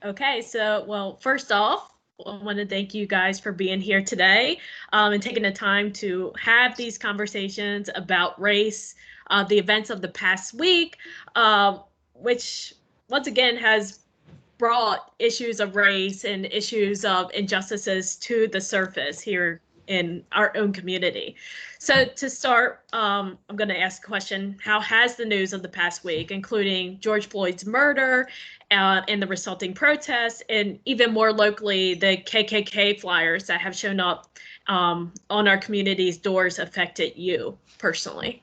Okay, so, well, first off, I want to thank you guys for being here today and taking the time to have these conversations about race, the events of the past week, which once again has brought issues of race and issues of injustices to the surface here in our own community. So to start, I'm going to ask a question. How has the news of the past week, including George Floyd's murder and the resulting protests, and even more locally, the KKK flyers that have shown up on our community's doors, affected you personally?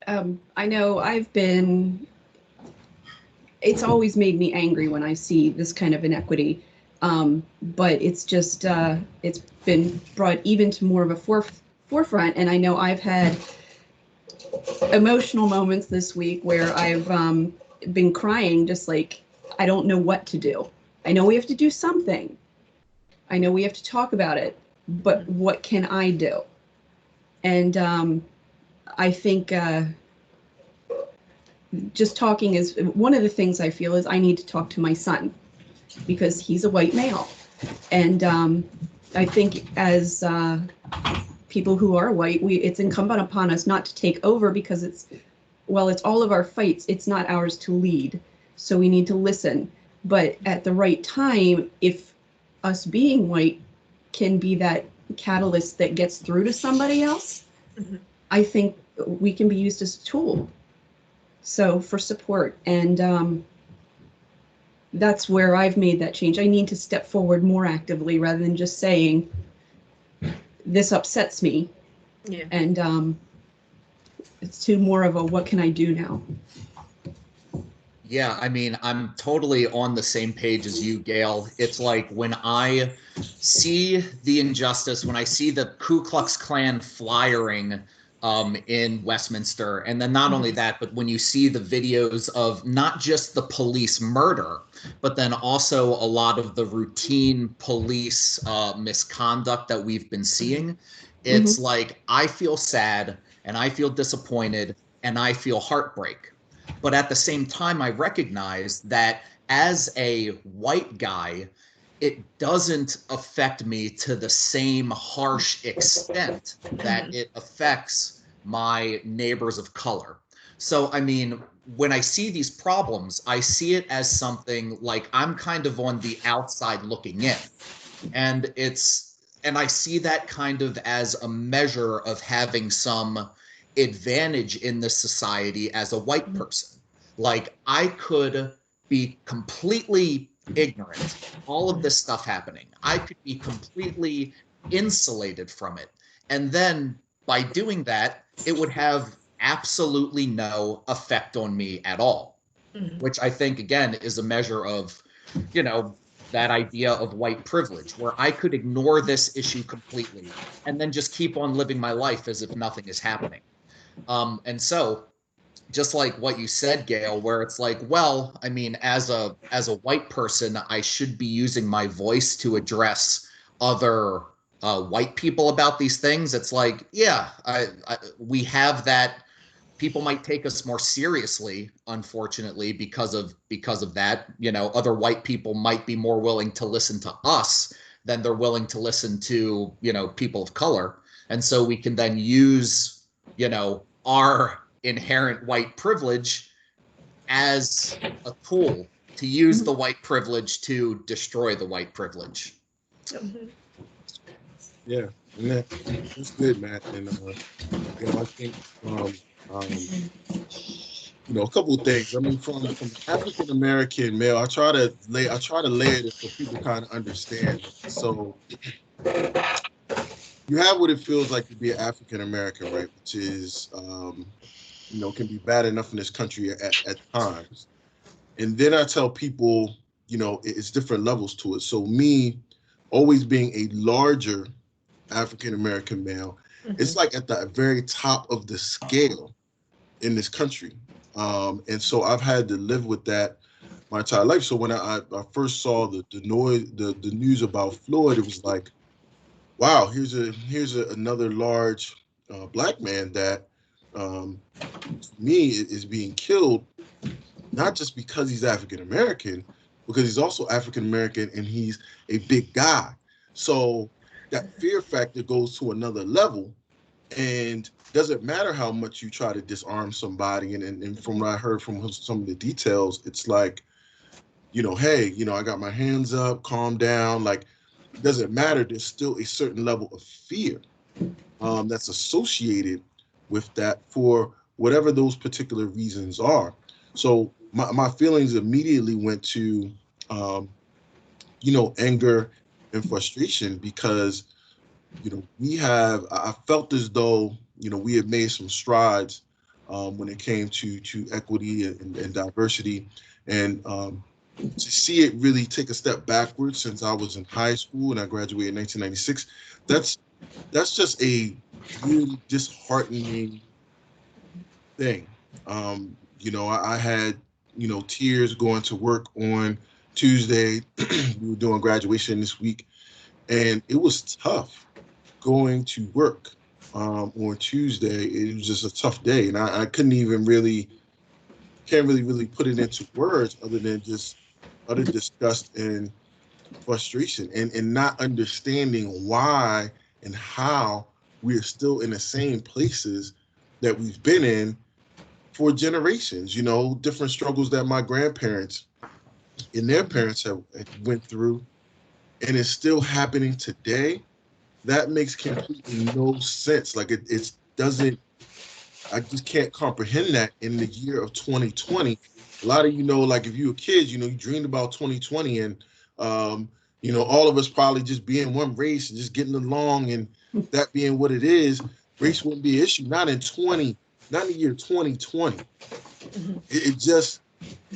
I know it's always made me angry when I see this kind of inequity. But it's just, it's been brought even to more of a forefront. And I know I've had emotional moments this week where I've been crying, just like, I don't know what to do. I know we have to do something. I know we have to talk about it, but what can I do? And I think just talking is one of the things I feel is I need to talk to my son because he's a white male. And I think as people who are white, it's incumbent upon us not to take over because it's all of our fights. It's not ours to lead. So we need to listen. But at the right time, if us being white can be that catalyst that gets through to somebody else, I think we can be used as a tool. So for support, and that's where I've made that change. I need to step forward more actively rather than just saying, this upsets me. Yeah. And it's to more of a, what can I do now? Yeah, I mean, I'm totally on the same page as you, Gail. It's like when I see the injustice, when I see the Ku Klux Klan flyering in Westminster, and then not only that, but when you see the videos of not just the police murder, but then also a lot of the routine police misconduct that we've been seeing, it's like I feel sad and I feel disappointed and I feel heartbreak. But at the same time, I recognize that as a white guy, it doesn't affect me to the same harsh extent that it affects my neighbors of color. So, I mean, when I see these problems, I see it as something like I'm kind of on the outside looking in. And I see that kind of as a measure of having some advantage in this society as a white person. Like I could be completely ignorant, all of this stuff happening. I could be completely insulated from it. And then by doing that, it would have absolutely no effect on me at all, which I think, again, is a measure of, you know, that idea of white privilege, where I could ignore this issue completely and then just keep on living my life as if nothing is happening. And so, just like what you said, Gail, where it's like, well, I mean, as a white person, I should be using my voice to address other white people about these things. It's like, yeah, we have that. People might take us more seriously, unfortunately, because of that. You know, other white people might be more willing to listen to us than they're willing to listen to, you know, people of color. And so we can then use, you know, our inherent white privilege as a tool to use the white privilege to destroy the white privilege. Yeah, and that's good, Matt. And I think um, a couple of things. I mean, from African American male, I try to lay it so people kind of understand. So you have what it feels like to be an African American, right? Which is can be bad enough in this country at times. And then I tell people, it's different levels to it. So me always being a larger African American male, it's like at the very top of the scale in this country. And so I've had to live with that my entire life. So when I first saw the news about Floyd, it was like, wow, here's another large black man that to me is being killed. not just because he's African American, because he's also African American and he's a big guy. So that fear factor goes to another level, and doesn't matter how much you try to disarm somebody. And from what I heard from some of the details, it's like, hey, I got my hands up, calm down. Like, it doesn't matter. There's still a certain level of fear that's associated with that for whatever those particular reasons are. So my feelings immediately went to, anger and frustration, because, I felt as though, we had made some strides when it came to equity and diversity. And to see it really take a step backwards since I was in high school and I graduated in 1996, that's just a really disheartening thing. I had, tears going to work on Tuesday. We were doing graduation this week, and it was tough going to work on Tuesday. It was just a tough day, and I couldn't even can't really put it into words other than just utter disgust and frustration, and not understanding why and how we're still in the same places that we've been in for generations. Different struggles that my grandparents and their parents have went through, and it's still happening today. That makes completely no sense. Like, it doesn't, I just can't comprehend that in the year of 2020. A lot of, like, if you were kids, you dreamed about 2020, and all of us probably just being one race and just getting along, and that being what it is. Race wouldn't be an issue. Not in the year 2020. It just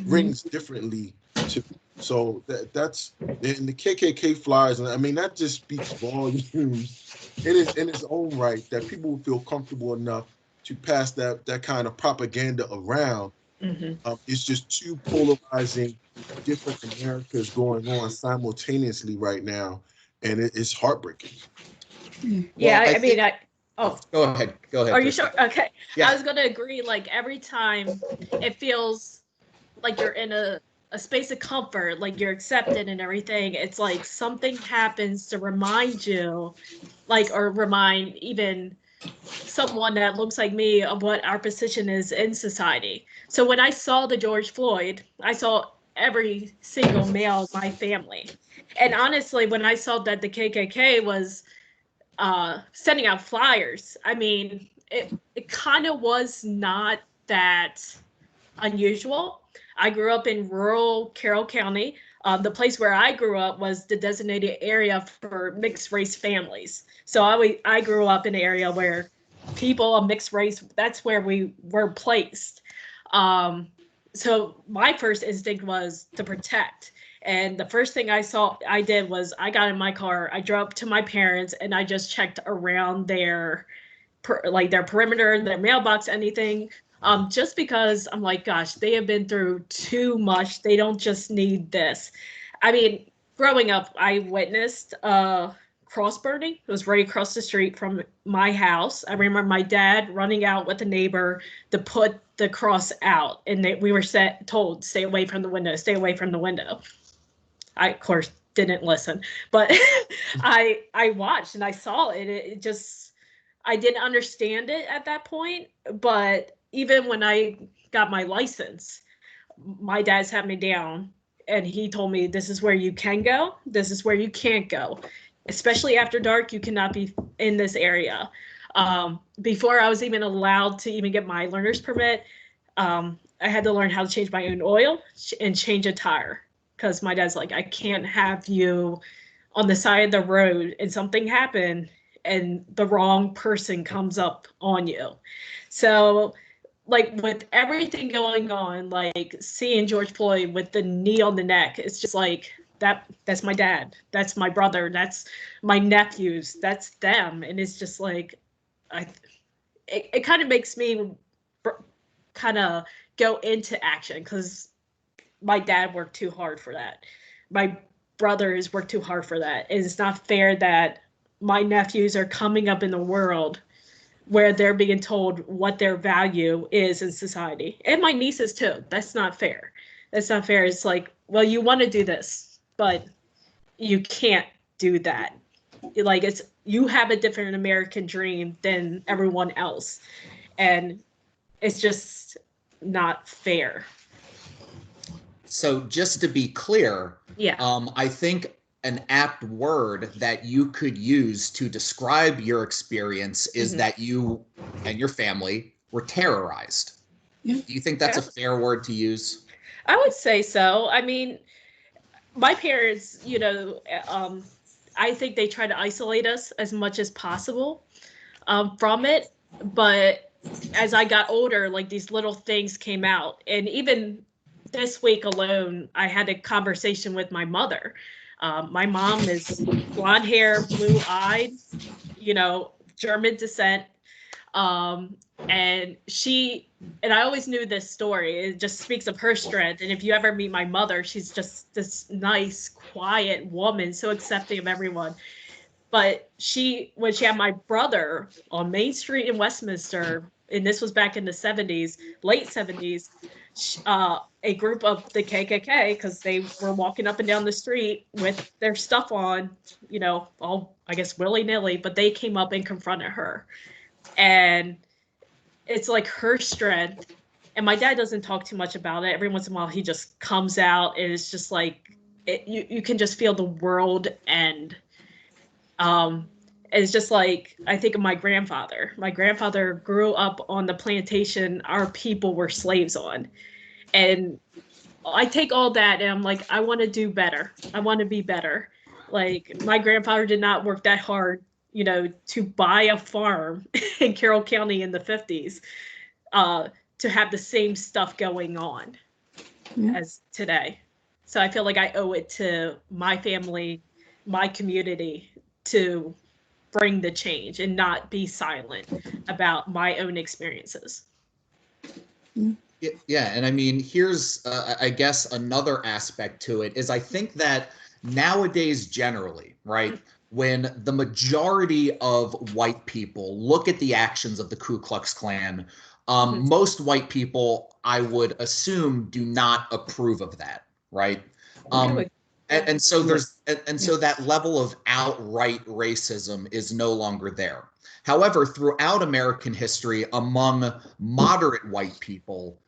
rings differently to me. So that's, and the KKK flyers, and I mean, that just speaks volumes in its own right, that people will feel comfortable enough to pass that kind of propaganda around. It's just two polarizing, different Americas going on simultaneously right now, and it's heartbreaking. Yeah, Well, oh, go ahead. Are you sure? Okay. Yeah. I was going to agree. Like, every time it feels like you're in a space of comfort, like you're accepted and everything, it's like something happens to remind you, like, or remind even someone that looks like me of what our position is in society. So when I saw the George Floyd, I saw every single male in my family. And honestly, when I saw that the KKK was sending out flyers, I mean, it kind of was not that unusual. I grew up in rural Carroll County. The place where I grew up was the designated area for mixed race families. So I grew up in an area where people of mixed race, that's where we were placed. So my first instinct was to protect. And the first thing I did was I got in my car, I drove up to my parents, and I just checked around their perimeter, their mailbox, anything. Just because I'm like, gosh, they have been through too much. They don't just need this. I mean, growing up, I witnessed cross burning. It was right across the street from my house. I remember my dad running out with a neighbor to put the cross out, and we were told, stay away from the window, stay away from the window. I, of course, didn't listen, but I watched and I saw it. It just, I didn't understand it at that point. But even when I got my license, my dad sat me down and he told me, this is where you can go, this is where you can't go. Especially after dark, you cannot be in this area. Before I was even allowed to even get my learner's permit, I had to learn how to change my own oil and change a tire. Because my dad's like, I can't have you on the side of the road and something happen and the wrong person comes up on you. So, like, with everything going on, like seeing George Floyd with the knee on the neck, it's just like, that's my dad, that's my brother, that's my nephews, that's them. And it's just like, it kind of makes me kind of go into action, because my dad worked too hard for that. My brothers worked too hard for that. And it's not fair that my nephews are coming up in the world where they're being told what their value is in society. And my nieces too. That's not fair. It's not fair. It's like, well, you want to do this, but you can't do that. Like, it's, you have a different American dream than everyone else. And it's just not fair. So just to be clear, Yeah. I think an apt word that you could use to describe your experience is that you and your family were terrorized. Yeah. Do you think that's a fair word to use? I would say so. I mean, my parents, you know, I think they try to isolate us as much as possible from it. But as I got older, like, these little things came out. And even this week alone, I had a conversation with my mother. My mom is blonde hair, blue eyed, you know, German descent. And I always knew this story. It just speaks of her strength. And if you ever meet my mother, she's just this nice, quiet woman, so accepting of everyone. But when she had my brother on Main Street in Westminster, and this was back in the 70s, late 70s, a group of the KKK, because they were walking up and down the street with their stuff on, you know, all, I guess, willy-nilly, but they came up and confronted her. And it's like her strength. And my dad doesn't talk too much about it. Every once in a while, he just comes out, and it's just like, you can just feel the world end. It's just like, I think of my grandfather. My grandfather grew up on the plantation our people were slaves on. And I take all that and I'm like, I want to do better. I want to be better. Like, my grandfather did not work that hard, you know, to buy a farm in Carroll County in the 50s, to have the same stuff going on as today. So I feel like I owe it to my family, my community, to bring the change and not be silent about my own experiences. Yeah, and I mean, here's, I guess, another aspect to it is I think that nowadays, generally, right, when the majority of white people look at the actions of the Ku Klux Klan, most white people, I would assume, do not approve of that, right? And so so that level of outright racism is no longer there. However, throughout American history, among moderate white people,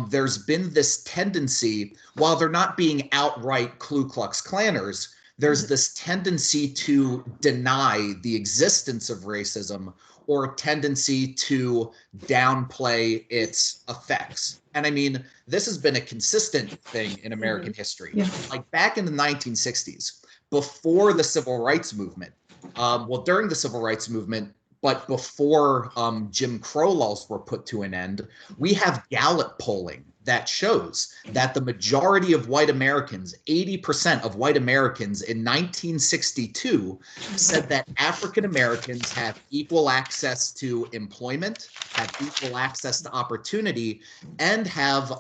there's been this tendency, while they're not being outright Ku Klux Klanners, there's this tendency to deny the existence of racism, or a tendency to downplay its effects. And I mean, this has been a consistent thing in American history. Yeah. Like back in the 1960s, before the Civil Rights Movement, well, during the Civil Rights Movement, but before Jim Crow laws were put to an end, we have Gallup polling that shows that the majority of white Americans, 80% of white Americans in 1962, said that African Americans have equal access to employment, have equal access to opportunity, and have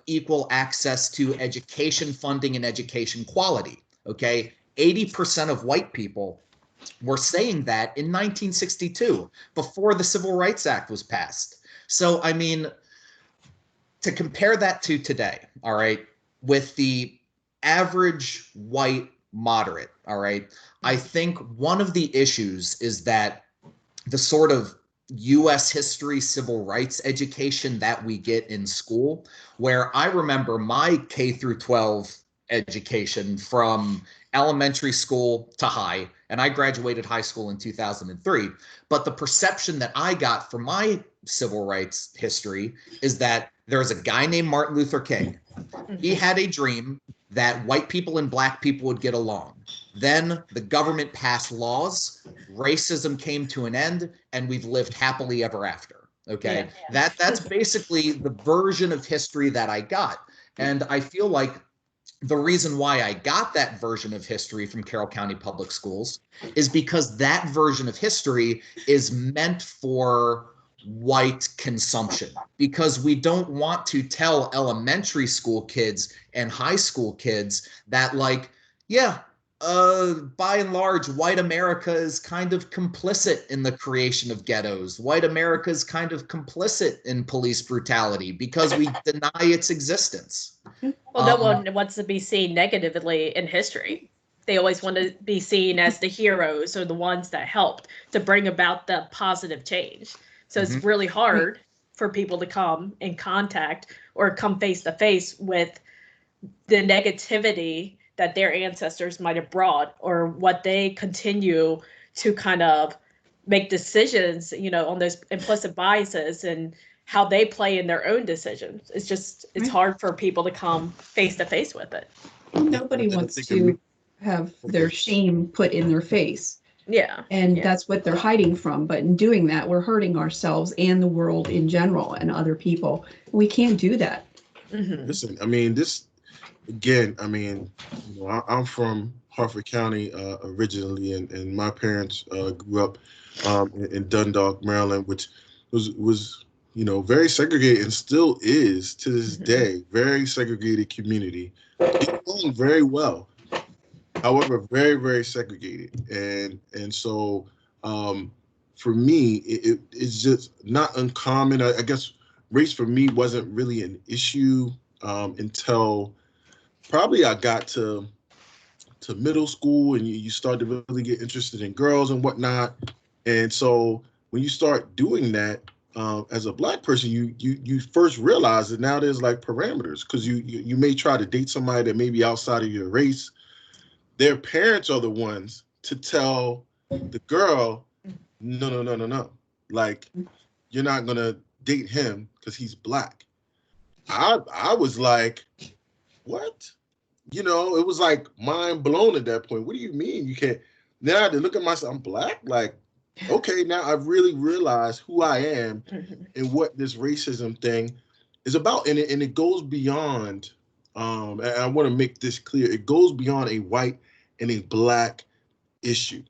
equal access to education funding and education quality. Okay, 80% of white people were saying that in 1962, before the Civil Rights Act was passed. So, I mean, to compare that to today, all right, with the average white moderate, all right, I think one of the issues is that the sort of U.S. history, civil rights education that we get in school, where I remember my K through 12 education from elementary school to high, and I graduated high school in 2003. But the perception that I got from my civil rights history is that there was a guy named Martin Luther King. He had a dream that white people and black people would get along. Then the government passed laws, racism came to an end, and we've lived happily ever after. Okay, that's basically the version of history that I got. And I feel like the reason why I got that version of history from Carroll County Public Schools is because that version of history is meant for white consumption, because we don't want to tell elementary school kids and high school kids that, like, yeah, by and large, white America is kind of complicit in the creation of ghettos. White America is kind of complicit in police brutality because we deny its existence. Well, no one wants to be seen negatively in history. They always want to be seen as the heroes or the ones that helped to bring about the positive change. So it's really hard for people to come in contact or come face to face with the negativity that their ancestors might have brought, or what they continue to kind of make decisions, on those implicit biases and how they play in their own decisions. It's hard for people to come face to face with it. Nobody wants to have their shame put in their face. Yeah. And that's what they're hiding from. But in doing that, we're hurting ourselves and the world in general and other people. We can't do that. Listen, I mean, this, again, I mean, I'm from Harford County originally, and my parents grew up in Dundalk, Maryland, which was very segregated and still is to this day, very segregated community. It's going very well, however, very, very segregated. And so for me, it's just not uncommon. I guess race for me wasn't really an issue until probably I got to middle school, and you start to really get interested in girls and whatnot. And so when you start doing that as a Black person, you first realize that now there's like parameters, because you may try to date somebody that may be outside of your race. Their parents are the ones to tell the girl, no. Like, you're not gonna date him because he's Black. I was like, what? It was like mind blown at that point. What do you mean you can't? Now I had to look at myself. I'm Black. Like, okay, now I've really realized who I am and what this racism thing is about. And it goes beyond, and I want to make this clear, it goes beyond a white and a Black issue.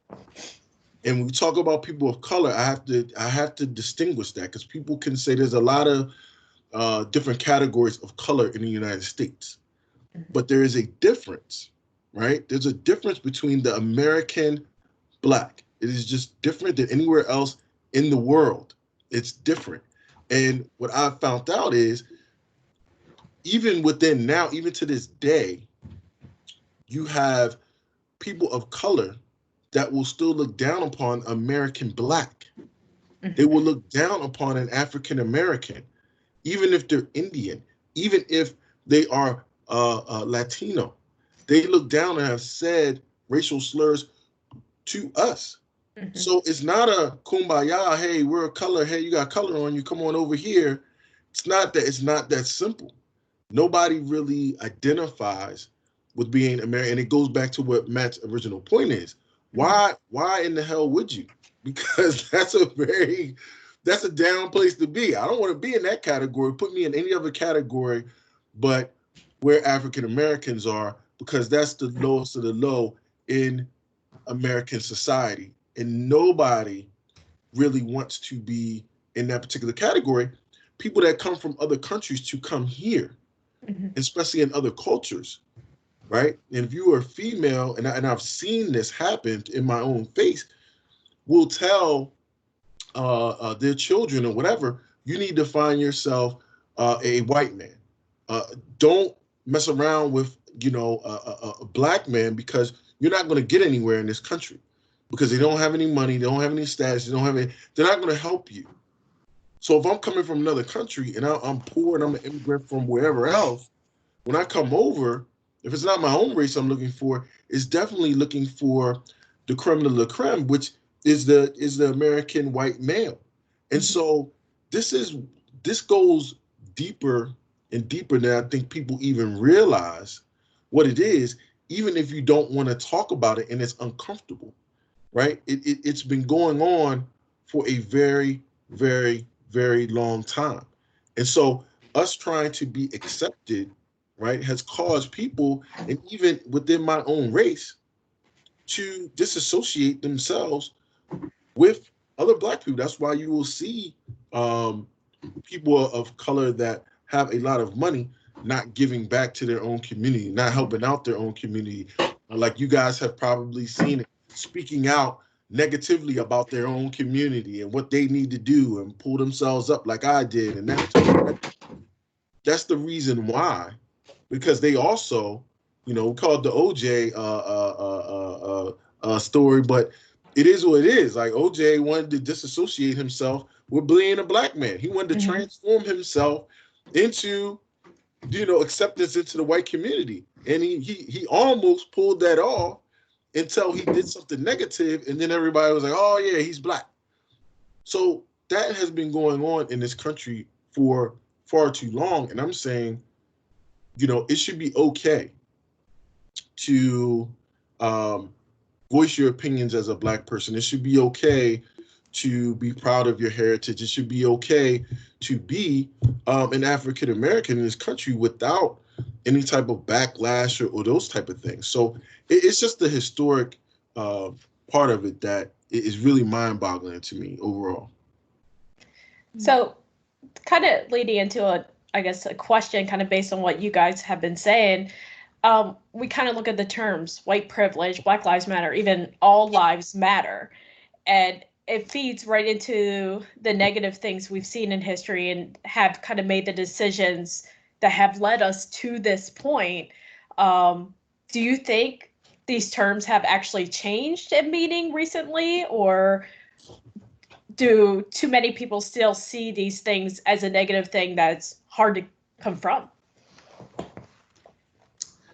And when we talk about people of color, I have to distinguish that, because people can say there's a lot of different categories of color in the United States. But there is a difference, right? There's a difference between the American Black. It is just different than anywhere else in the world. It's different. And what I've found out is, even within now, even to this day, you have people of color that will still look down upon American Black. They will look down upon an African American, even if they're Indian, even if they are Latino. They look down and have said racial slurs to us. So it's not a kumbaya, hey, we're a color, hey, you got color on you, come on over here. It's not that simple. Nobody really identifies with being American. And it goes back to what Matt's original point is. Why in the hell would you? Because that's a down place to be. I don't want to be in that category. Put me in any other category but where African Americans are, because that's the lowest of the low in American society. And nobody really wants to be in that particular category. People that come from other countries to come here, especially in other cultures, right? And if you are female, and I've seen this happen in my own face, will tell their children or whatever, you need to find yourself a white man. Don't mess around with a Black man, because you're not going to get anywhere in this country, because they don't have any money, they don't have any status, they're not going to help you. So if I'm coming from another country and I'm poor and I'm an immigrant from wherever else, when I come over, if it's not my own race I'm looking for, it's definitely looking for the creme de la creme, which is the American white male. And so this goes deeper and deeper than I think people even realize what it is, even if you don't want to talk about it and it's uncomfortable, right? It's been going on for a very, very, very long time. And so us trying to be accepted, right, has caused people, and even within my own race, to disassociate themselves with other Black people. That's why you will see people of color that have a lot of money not giving back to their own community, not helping out their own community. Like you guys have probably seen it, speaking out negatively about their own community and what they need to do and pull themselves up like I did. And that's the reason why, because they also, we call it the OJ story, but it is what it is. Like OJ wanted to disassociate himself with being a black man. He wanted to transform himself into, acceptance into the white community, and he almost pulled that off until he did something negative, and then everybody was like, "Oh yeah, he's black." So that has been going on in this country for far too long, and I'm saying, it should be okay to voice your opinions as a black person. It should be okay to be proud of your heritage. It should be okay to be an African American in this country without any type of backlash or those type of things. So it's just the historic part of it that is really mind-boggling to me overall. So kind of leading into a question kind of based on what you guys have been saying, we kind of look at the terms white privilege, Black Lives Matter, even all lives matter. And it feeds right into the negative things we've seen in history and have kind of made the decisions that have led us to this point. Do you think these terms have actually changed in meaning recently, or do too many people still see these things as a negative thing that's hard to confront?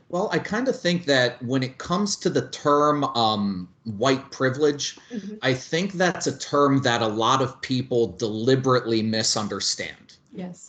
Well, I kind of think that when it comes to the term white privilege, I think that's a term that a lot of people deliberately misunderstand. Yes.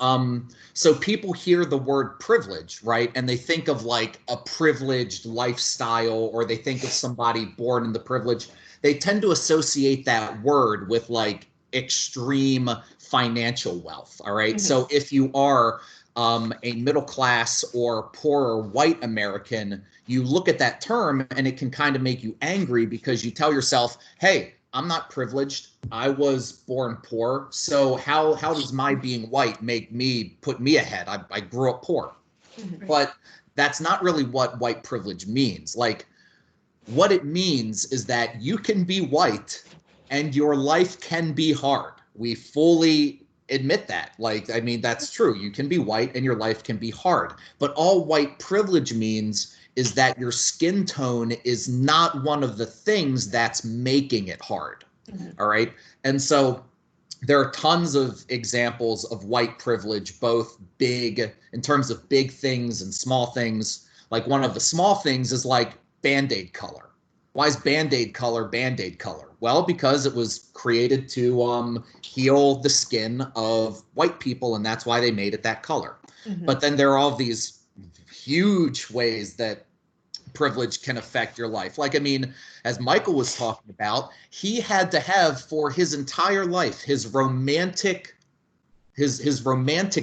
So people hear the word privilege, right? And they think of like a privileged lifestyle, or they think of somebody born in the privilege. They tend to associate that word with like extreme financial wealth. All right. So if you are a middle class or poorer white American, you look at that term and it can kind of make you angry, because you tell yourself, hey, I'm not privileged. I was born poor. So how does my being white put me ahead? I grew up poor. But that's not really what white privilege means. Like, what it means is that you can be white and your life can be hard. We fully admit that. Like, I mean, that's true. You can be white and your life can be hard. But all white privilege means is that your skin tone is not one of the things that's making it hard. All right. And so there are tons of examples of white privilege, both big in terms of big things and small things. Like, one of the small things is like Band-Aid color. Why is Band-Aid color Band-Aid color? Well, because it was created to heal the skin of white people, and that's why they made it that color. But then there are all these huge ways that privilege can affect your life. Like, I mean, as Michael was talking about, he had to have for his entire life his romantic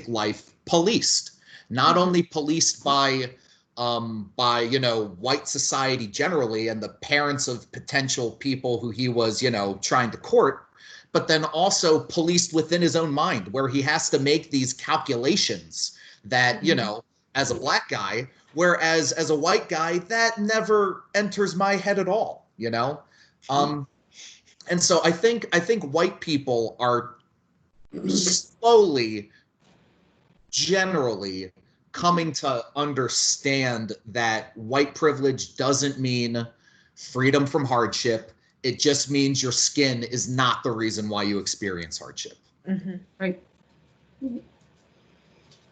life policed. Not only policed by white society generally and the parents of potential people who he was trying to court, but then also policed within his own mind, where he has to make these calculations that as a black guy, whereas as a white guy that never enters my head at all. And so I think white people are slowly, generally coming to understand that white privilege doesn't mean freedom from hardship. It just means your skin is not the reason why you experience hardship. Right.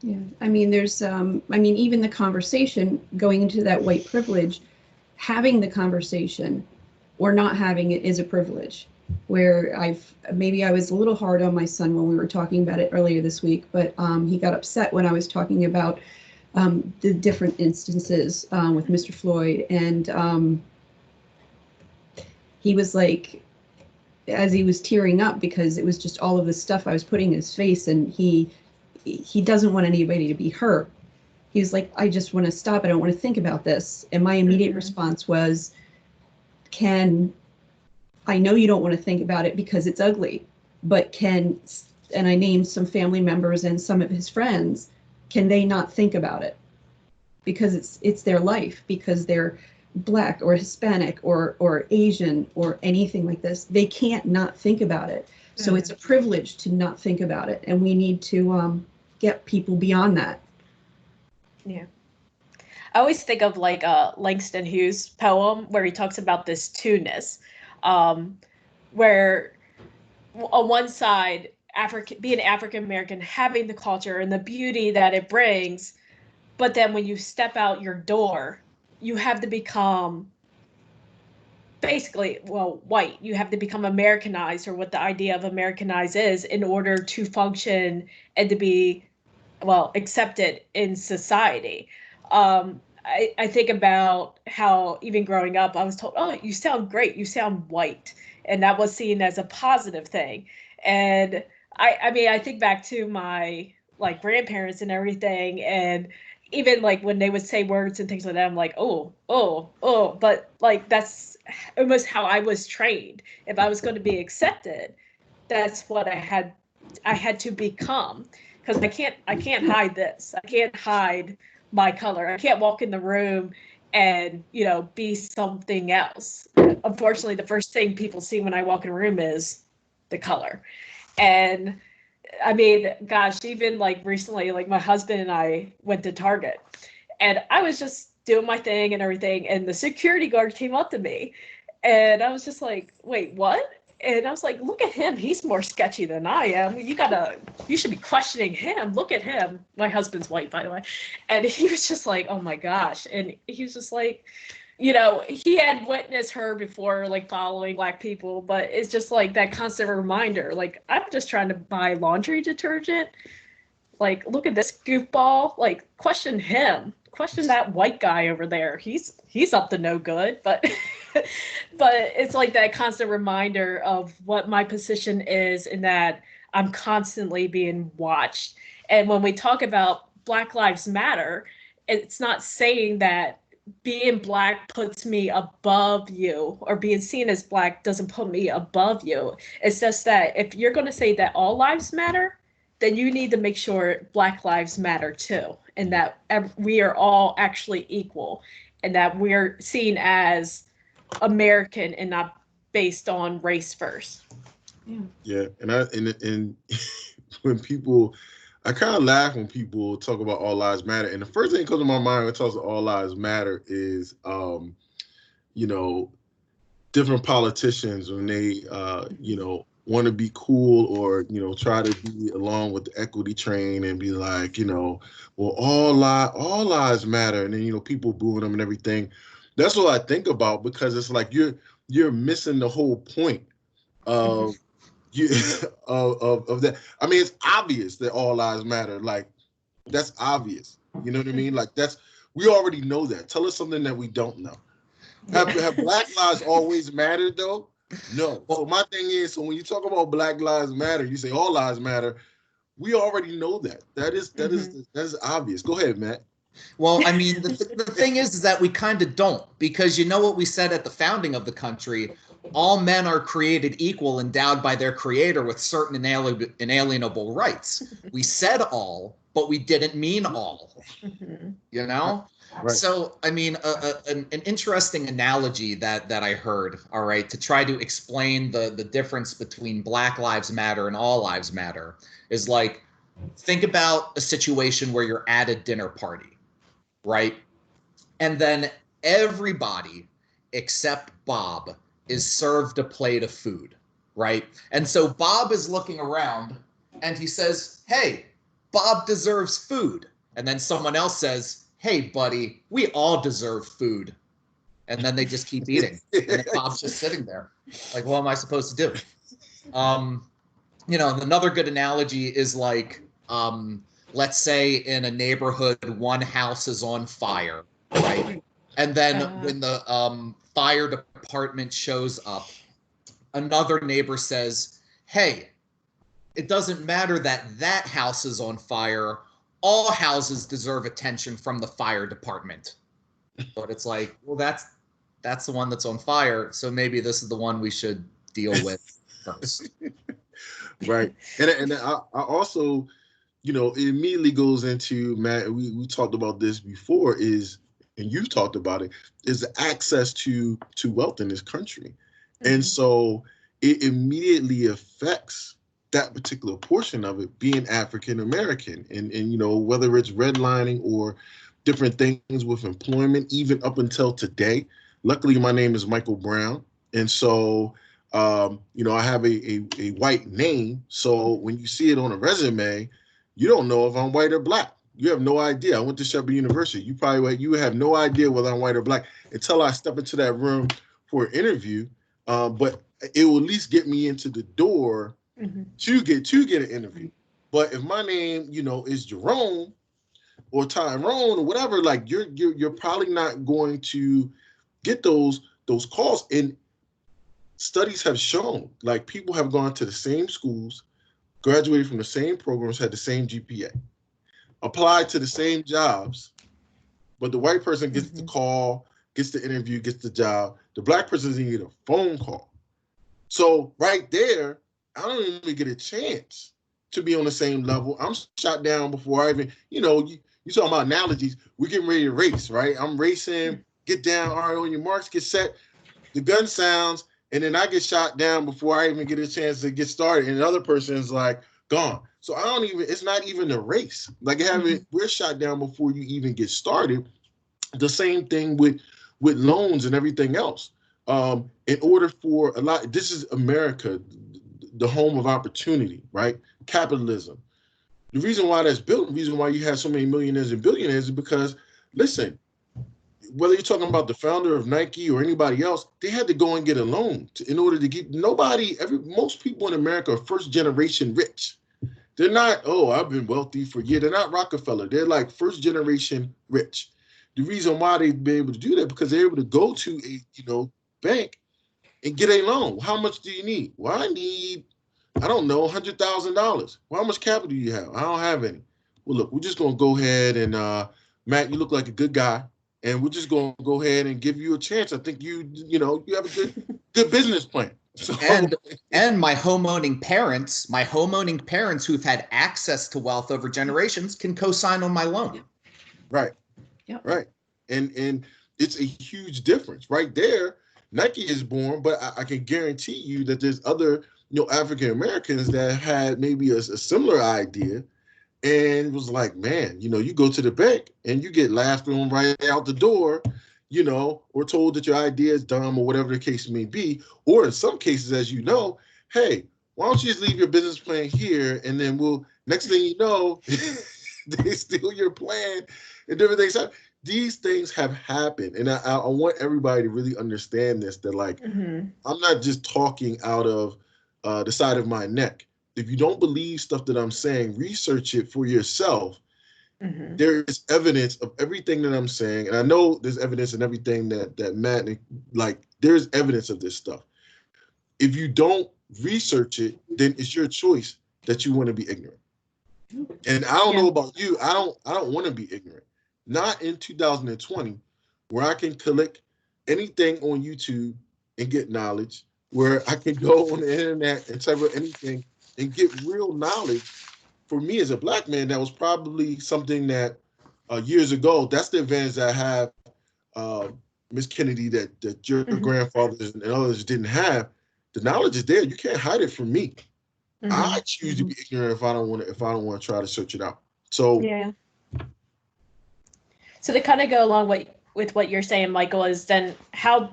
Yeah. I mean, there's, even the conversation going into that white privilege, having the conversation or not having it is a privilege. Where I was a little hard on my son when we were talking about it earlier this week, but he got upset when I was talking about the different instances with Mr. Floyd, and he was like, as he was tearing up, because it was just all of the stuff I was putting in his face, and he doesn't want anybody to be hurt. He was like, I just want to stop. I don't want to think about this. And my immediate response was, I know you don't want to think about it because it's ugly, but and I named some family members and some of his friends, can they not think about it? Because it's their life, because they're Black or Hispanic or Asian or anything like this. They can't not think about it. So it's a privilege to not think about it. And we need to get people beyond that. Yeah. always think of like Langston Hughes poem where he talks about this two-ness, where on one side, being African American, having the culture and the beauty that it brings, but then when you step out your door, you have to become basically, well, white. You have to become Americanized, or what the idea of Americanized is, in order to function and to be, well, accepted in society. I think about how even growing up, I was told, oh, you sound great, you sound white. And that was seen as a positive thing. And I mean, I think back to my like grandparents and everything, and even like when they would say words and things like that, I'm like, oh, but like that's almost how I was trained. If I was going to be accepted, that's what I had to become, because I can't hide this. I can't hide my color. I can't walk in the room and, you know, be something else. Unfortunately, the first thing people see when I walk in a room is the color. And I mean, gosh, even like recently, like my husband and I went to Target, and I was just doing my thing and everything, and the security guard came up to me, and I was just like, wait, what? And I was like, look at him. He's more sketchy than I am. You should be questioning him. Look at him. My husband's white, by the way. And he was just like, oh my gosh. And he was just like, you know, he had witnessed her before, like following Black people, but it's just like that constant reminder. Like, I'm just trying to buy laundry detergent. Like, look at this goofball. Like, question him. Question that white guy over there. He's up to no good. But but it's like that constant reminder of what my position is, and that I'm constantly being watched. And when we talk about Black Lives Matter, it's not saying that being Black puts me above you, or being seen as Black doesn't put me above you. It's just that if you're going to say that all lives matter, then you need to make sure Black lives matter too, and that we are all actually equal, and that we're seen as American and not based on race first. Yeah, and when people, I kind of laugh when people talk about all lives matter, and the first thing that comes to my mind when it talks about all lives matter is, you know, different politicians when they, you know, want to be cool, or, you know, try to be along with the equity train and be like, you know, well, all lives matter, and then, you know, people booing them and everything. That's what I think about, because it's like you're missing the whole point of you of that. I mean, it's obvious that all lives matter. Like, that's obvious. You know what I mean? Like, we already know that. Tell us something that we don't know. Have Black lives always mattered though? No. So my thing is, so when you talk about Black lives matter, you say all lives matter. We already know that. That is obvious. Go ahead, Matt. Well, I mean, the thing is that we kind of don't, because you know what we said at the founding of the country: all men are created equal, endowed by their creator with certain inalienable rights. We said all, but we didn't mean all. You know? Right. So, I mean, an interesting analogy that I heard, all right, to try to explain the difference between Black Lives Matter and all lives matter is like, think about a situation where you're at a dinner party, right? And then everybody except Bob is served a plate of food, right? And so Bob is looking around and he says, hey, Bob deserves food. And then someone else says, hey, buddy, we all deserve food. And then they just keep eating. And then Bob's just sitting there. Like, what am I supposed to do? You know, another good analogy is like, let's say in a neighborhood, one house is on fire, right? And then when the fire department shows up, another neighbor says, hey, it doesn't matter that house is on fire. All houses deserve attention from the fire department. But it's like, well, that's the one that's on fire, so maybe this is the one we should deal with first. Right. And I also, you know, it immediately goes into, Matt, we talked about this before, and you've talked about it, is the access to wealth in this country. Mm-hmm. And so it immediately affects that particular portion of it, being African American, and you know, whether it's redlining or different things with employment, even up until today. Luckily, my name is Michael Brown. And so, I have a white name. So when you see it on a resume, you don't know if I'm white or black. You have no idea. I went to Shepherd University. You have no idea whether I'm white or black until I step into that room for an interview. But it will at least get me into the door to get an interview. But if my name, is Jerome or Tyrone or whatever, like you're probably not going to get those calls. And studies have shown, like, people have gone to the same schools, graduated from the same programs, had the same GPA, applied to the same jobs, but the white person gets the call, gets the interview, gets the job. The black person doesn't get a phone call. So right there, I don't even get a chance to be on the same level. I'm shot down before I even, you talking about analogies. We're getting ready to race, right? I'm racing, get down, all right, on your marks, get set. The gun sounds, and then I get shot down before I even get a chance to get started. And the other person is like, gone. So it's not even a race. Like we're shot down before you even get started. The same thing with loans and everything else. In order for this is America, the home of opportunity, right? Capitalism. The reason why that's built, the reason why you have so many millionaires and billionaires is because, listen, whether you're talking about the founder of Nike or anybody else, they had to go and get a loan in order to get most people in America are first generation rich. They're not, I've been wealthy for years. They're not Rockefeller. They're like first generation rich. The reason why they've been able to do that because they're able to go to a bank and get a loan. How much do you need? Well, I need, I don't know, $100,000. Well, how much capital do you have? I don't have any. Well, look, we're just gonna go ahead and Matt, you look like a good guy, and we're just gonna go ahead and give you a chance. I think you have a good business plan. So, and my homeowning parents who've had access to wealth over generations can co-sign on my loan. Right. Yeah. Right. And it's a huge difference right there. Nike is born, but I can guarantee you that there's other, African Americans that had maybe a similar idea and was like, man, you go to the bank and you get laughed on right out the door, or told that your idea is dumb or whatever the case may be. Or in some cases, as you know, hey, why don't you just leave your business plan here and then next thing you know, they steal your plan and different things happen. These things have happened. And I want everybody to really understand this, that like, I'm not just talking out of the side of my neck. If you don't believe stuff that I'm saying, research it for yourself. There is evidence of everything that I'm saying. And I know there's evidence in everything that Matt, like, there's evidence of this stuff. If you don't research it, then it's your choice that you want to be ignorant. And I don't know about you. I don't want to be ignorant. Not in 2020, where I can collect anything on YouTube and get knowledge, where I can go on the internet and type of anything and get real knowledge. For me as a black man, that was probably something that years ago, that's the advantage I have, Miss Kennedy, that your grandfathers and others didn't have. The knowledge is there. You can't hide it from me. I choose to be ignorant if I don't want to try to search it out. So yeah. So to kind of go along with what you're saying, Michael, is then where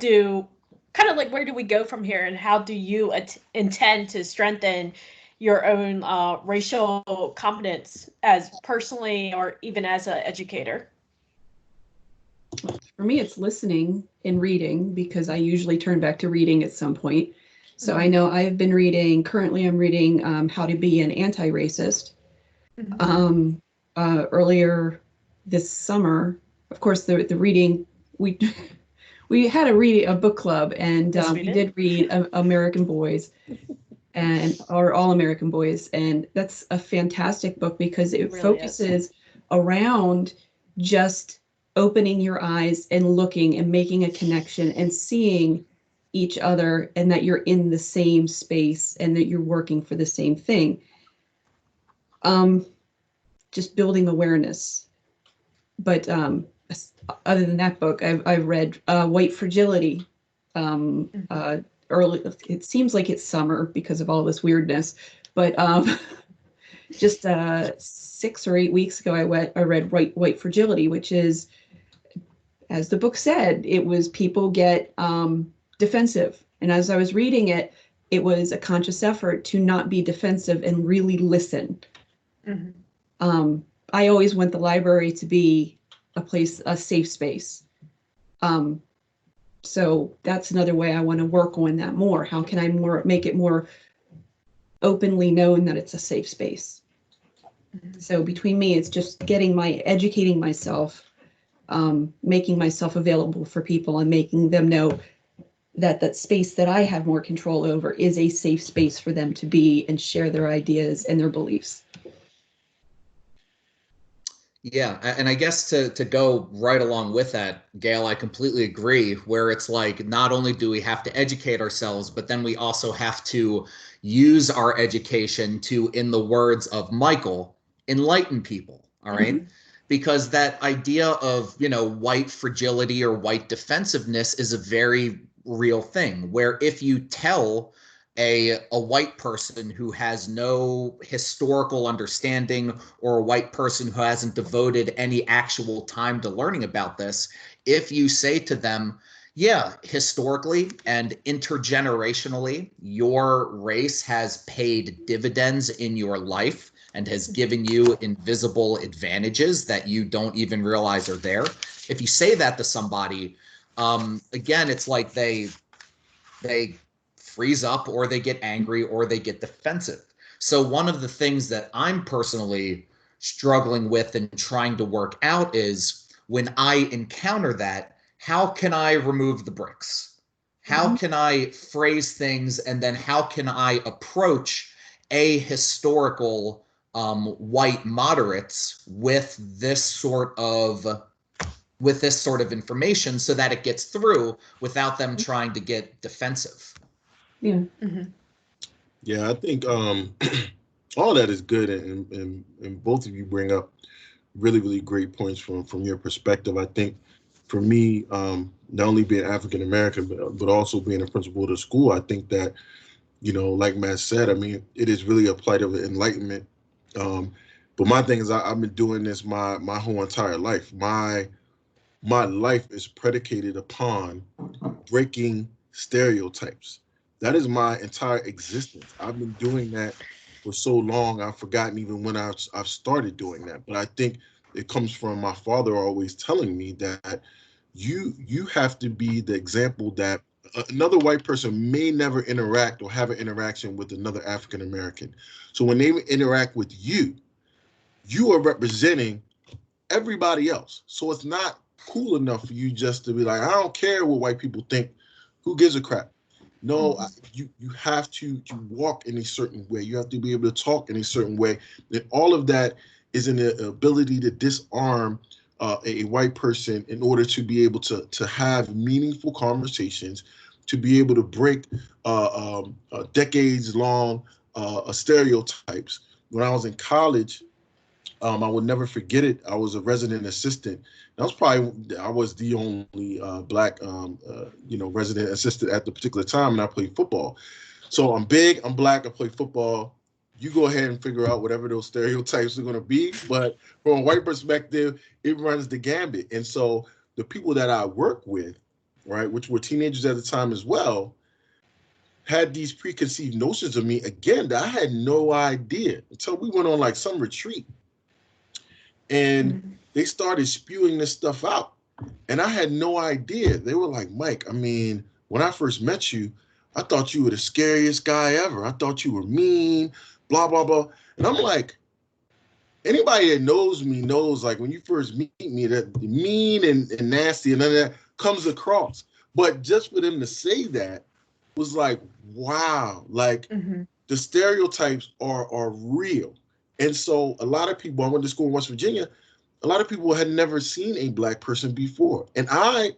do we go from here, and how do you intend to strengthen your own racial competence as personally or even as an educator? For me, it's listening and reading, because I usually turn back to reading at some point. So I know I've been reading, currently I'm reading How to Be an Anti-Racist. Earlier this summer, of course, the reading, we had a book club, and Yes, we did read American Boys or All American Boys. And that's a fantastic book because it really focuses around just opening your eyes and looking and making a connection and seeing each other, and that you're in the same space and that you're working for the same thing. Just building awareness. But other than that book, I've read White Fragility. Early, it seems like it's summer because of all this weirdness, but just 6 or 8 weeks ago, I read White Fragility, which is, as the book said, it was people get defensive. And as I was reading it, it was a conscious effort to not be defensive and really listen. Mm-hmm. I always want the library to be a safe space. So that's another way I want to work on that more. How can I make it more openly known that it's a safe space? Mm-hmm. So between me, it's just educating myself, making myself available for people, and making them know that that space that I have more control over is a safe space for them to be and share their ideas and their beliefs. Yeah, and I guess to go right along with that, Gail, I completely agree, where it's like not only do we have to educate ourselves, but then we also have to use our education to, in the words of Michael, enlighten people, all right? Mm-hmm. Because that idea of, white fragility or white defensiveness is a very real thing, where if you tell a white person who has no historical understanding, or a white person who hasn't devoted any actual time to learning about this, if you say to them, yeah, historically and intergenerationally, your race has paid dividends in your life and has given you invisible advantages that you don't even realize are there. If you say that to somebody, again, it's like they freeze up, or they get angry, or they get defensive. So one of the things that I'm personally struggling with and trying to work out is, when I encounter that, how can I remove the bricks? How can I phrase things, and then how can I approach a historical white moderates with this sort of information, so that it gets through without them trying to get defensive? Yeah. Mm-hmm. Yeah, I think all that is good, and both of you bring up really, really great points from your perspective. I think for me, not only being African American, but also being a principal of the school, I think that, like Matt said, I mean, it is really a plight of enlightenment. But my thing is, I've been doing this my whole entire life. My life is predicated upon breaking stereotypes. That is my entire existence. I've been doing that for so long, I've forgotten even when I've started doing that. But I think it comes from my father always telling me that you have to be the example that another white person may never interact or have an interaction with another African American. So when they interact with you, you are representing everybody else. So it's not cool enough for you just to be like, I don't care what white people think. Who gives a crap? No, you have to walk in a certain way. You have to be able to talk in a certain way. And all of that is an ability to disarm a white person in order to be able to have meaningful conversations, to be able to break decades long stereotypes. When I was in college, I would never forget it. I was a resident assistant. I was the only black, resident assistant at the particular time, and I played football. So I'm big, I'm black, I play football. You go ahead and figure out whatever those stereotypes are going to be. But from a white perspective, it runs the gambit. And so the people that I work with, right, which were teenagers at the time as well, had these preconceived notions of me, again, that I had no idea until we went on like some retreat. And they started spewing this stuff out. And I had no idea. They were like, Mike, I mean, when I first met you, I thought you were the scariest guy ever. I thought you were mean, blah, blah, blah. And I'm like, anybody that knows me knows, like, when you first meet me, that mean and nasty and none of that comes across. But just for them to say that was like, wow, like the stereotypes are real. And so a lot of people, I went to school in West Virginia, a lot of people had never seen a black person before. And I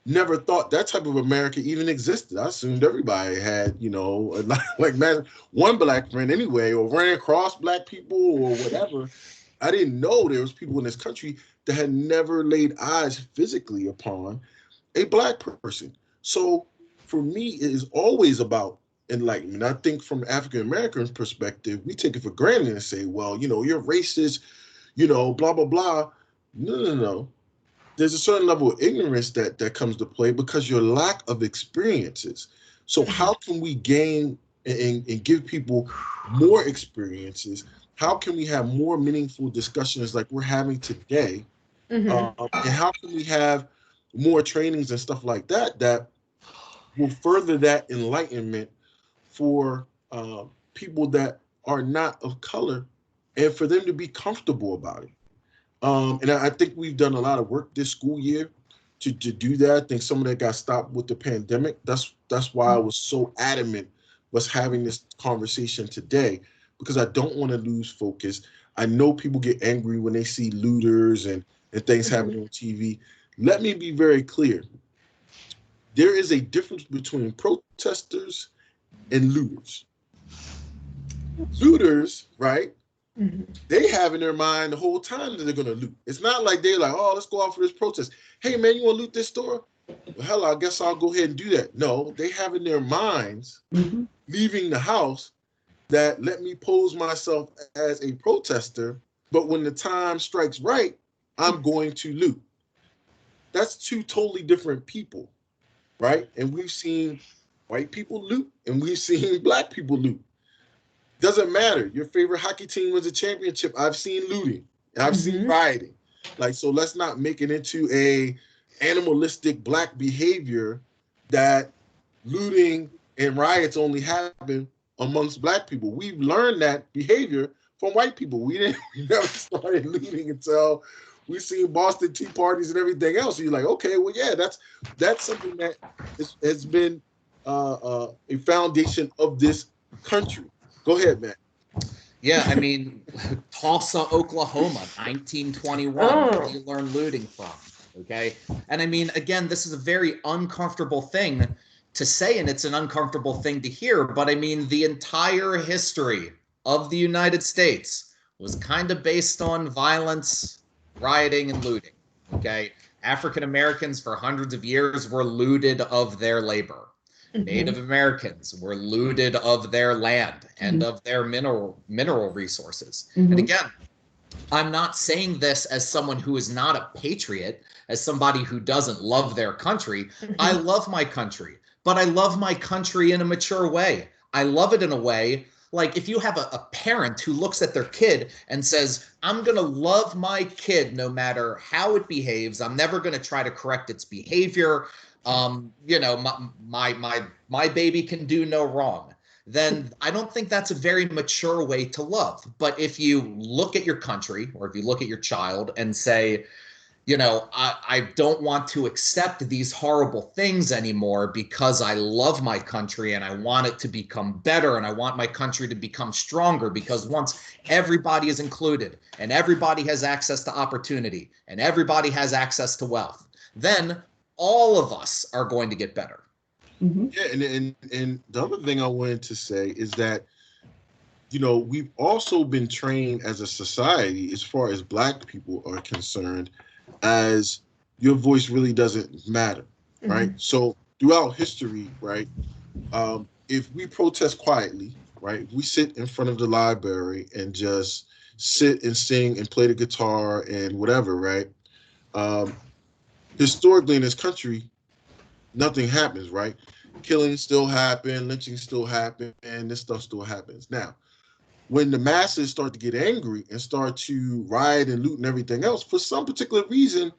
never thought that type of America even existed. I assumed everybody had, like man, one black friend anyway, or ran across black people or whatever. I didn't know there was people in this country that had never laid eyes physically upon a black person. So for me, it is always about enlightenment. I think from African American perspective, we take it for granted and say, well, you're racist, blah blah blah. No. There's a certain level of ignorance that comes to play because your lack of experiences. So how can we gain and give people more experiences? How can we have more meaningful discussions like we're having today? And how can we have more trainings and stuff like that will further that enlightenment for people that are not of color, and for them to be comfortable about it. And I think we've done a lot of work this school year to do that. I think some of that got stopped with the pandemic. That's why I was so adamant was having this conversation today, because I don't want to lose focus. I know people get angry when they see looters and things happening on TV. Let me be very clear. There is a difference between protesters and looters. Looters, right? They have in their mind the whole time that they're going to loot. It's not like they're like, oh, let's go out for this protest. Hey, man, you want to loot this store? Well, hell, I guess I'll go ahead and do that. No, they have in their minds, leaving the house, that let me pose myself as a protester, but when the time strikes right, I'm going to loot. That's two totally different people, right? And we've seen white people loot, and we've seen black people loot. Doesn't matter. Your favorite hockey team wins a championship. I've seen looting. I've seen rioting. Like, so let's not make it into a animalistic black behavior that looting and riots only happen amongst black people. We've learned that behavior from white people. We never started looting until we've seen Boston Tea Parties and everything else. So you're like, okay, well, yeah, that's something that has been a foundation of this country. Go ahead, Matt. Yeah, I mean, Tulsa, Oklahoma, 1921. Where do you learn looting from? Okay. And I mean, again, this is a very uncomfortable thing to say, and it's an uncomfortable thing to hear. But I mean, the entire history of the United States was kind of based on violence, rioting, and looting. Okay. African Americans for hundreds of years were looted of their labor. Native Americans were looted of their land and of their mineral resources. And again, I'm not saying this as someone who is not a patriot, as somebody who doesn't love their country. I love my country, but I love my country in a mature way. I love it in a way, like if you have a parent who looks at their kid and says, I'm going to love my kid no matter how it behaves. I'm never going to try to correct its behavior. My baby can do no wrong. Then I don't think that's a very mature way to love. But if you look at your country, or if you look at your child and say, I don't want to accept these horrible things anymore because I love my country and I want it to become better and I want my country to become stronger, because once everybody is included and everybody has access to opportunity and everybody has access to wealth, then all of us are going to get better. Yeah, and the other thing I wanted to say is that, we've also been trained as a society, as far as black people are concerned, as your voice really doesn't matter, right? So throughout history, right, if we protest quietly, right, if we sit in front of the library and just sit and sing and play the guitar and whatever, right, historically in this country, nothing happens, right? Killings still happen, lynching still happen, and this stuff still happens. Now, when the masses start to get angry and start to riot and loot and everything else, for some particular reason,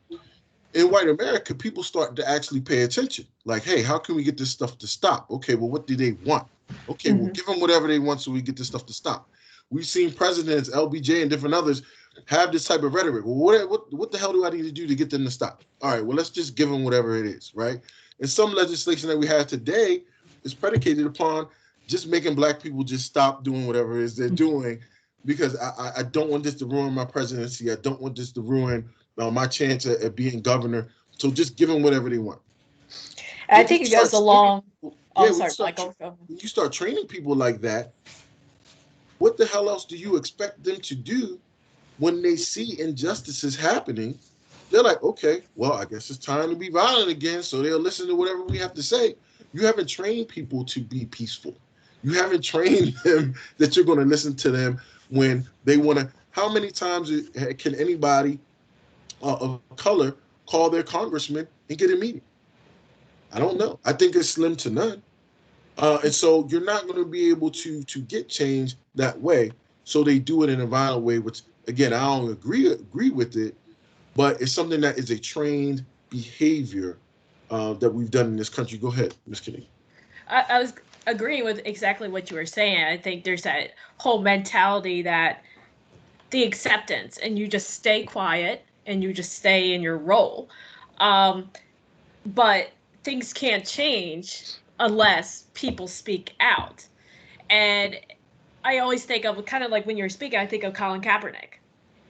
in white America, people start to actually pay attention. Like, hey, how can we get this stuff to stop? Okay, well, what do they want? Okay, we'll give them whatever they want so we get this stuff to stop. We've seen presidents, LBJ and different others, have this type of rhetoric. Well, what the hell do I need to do to get them to stop? All right, well, let's just give them whatever it is, right? And some legislation that we have today is predicated upon just making black people just stop doing whatever it is they're doing, because I don't want this to ruin my presidency. I don't want this to ruin my chance at being governor. So just give them whatever they want. I think it goes along. Sorry, Michael. When you start training people like that, what the hell else do you expect them to do when they see injustices happening? They're like, okay, well, I guess it's time to be violent again. So they'll listen to whatever we have to say. You haven't trained people to be peaceful. You haven't trained them that you're going to listen to them when they want to. How many times can anybody of color call their congressman and get a meeting? I don't know. I think it's slim to none. And so you're not going to be able to get change that way. So they do it in a violent way, which again, I don't agree with it, but it's something that is a trained behavior that we've done in this country. Go ahead, Ms. Kenny. I was agreeing with exactly what you were saying. I think there's that whole mentality that the acceptance, and you just stay quiet and you just stay in your role. But things can't change unless people speak out. And I always think of, kind of like when you're speaking, I think of Colin Kaepernick.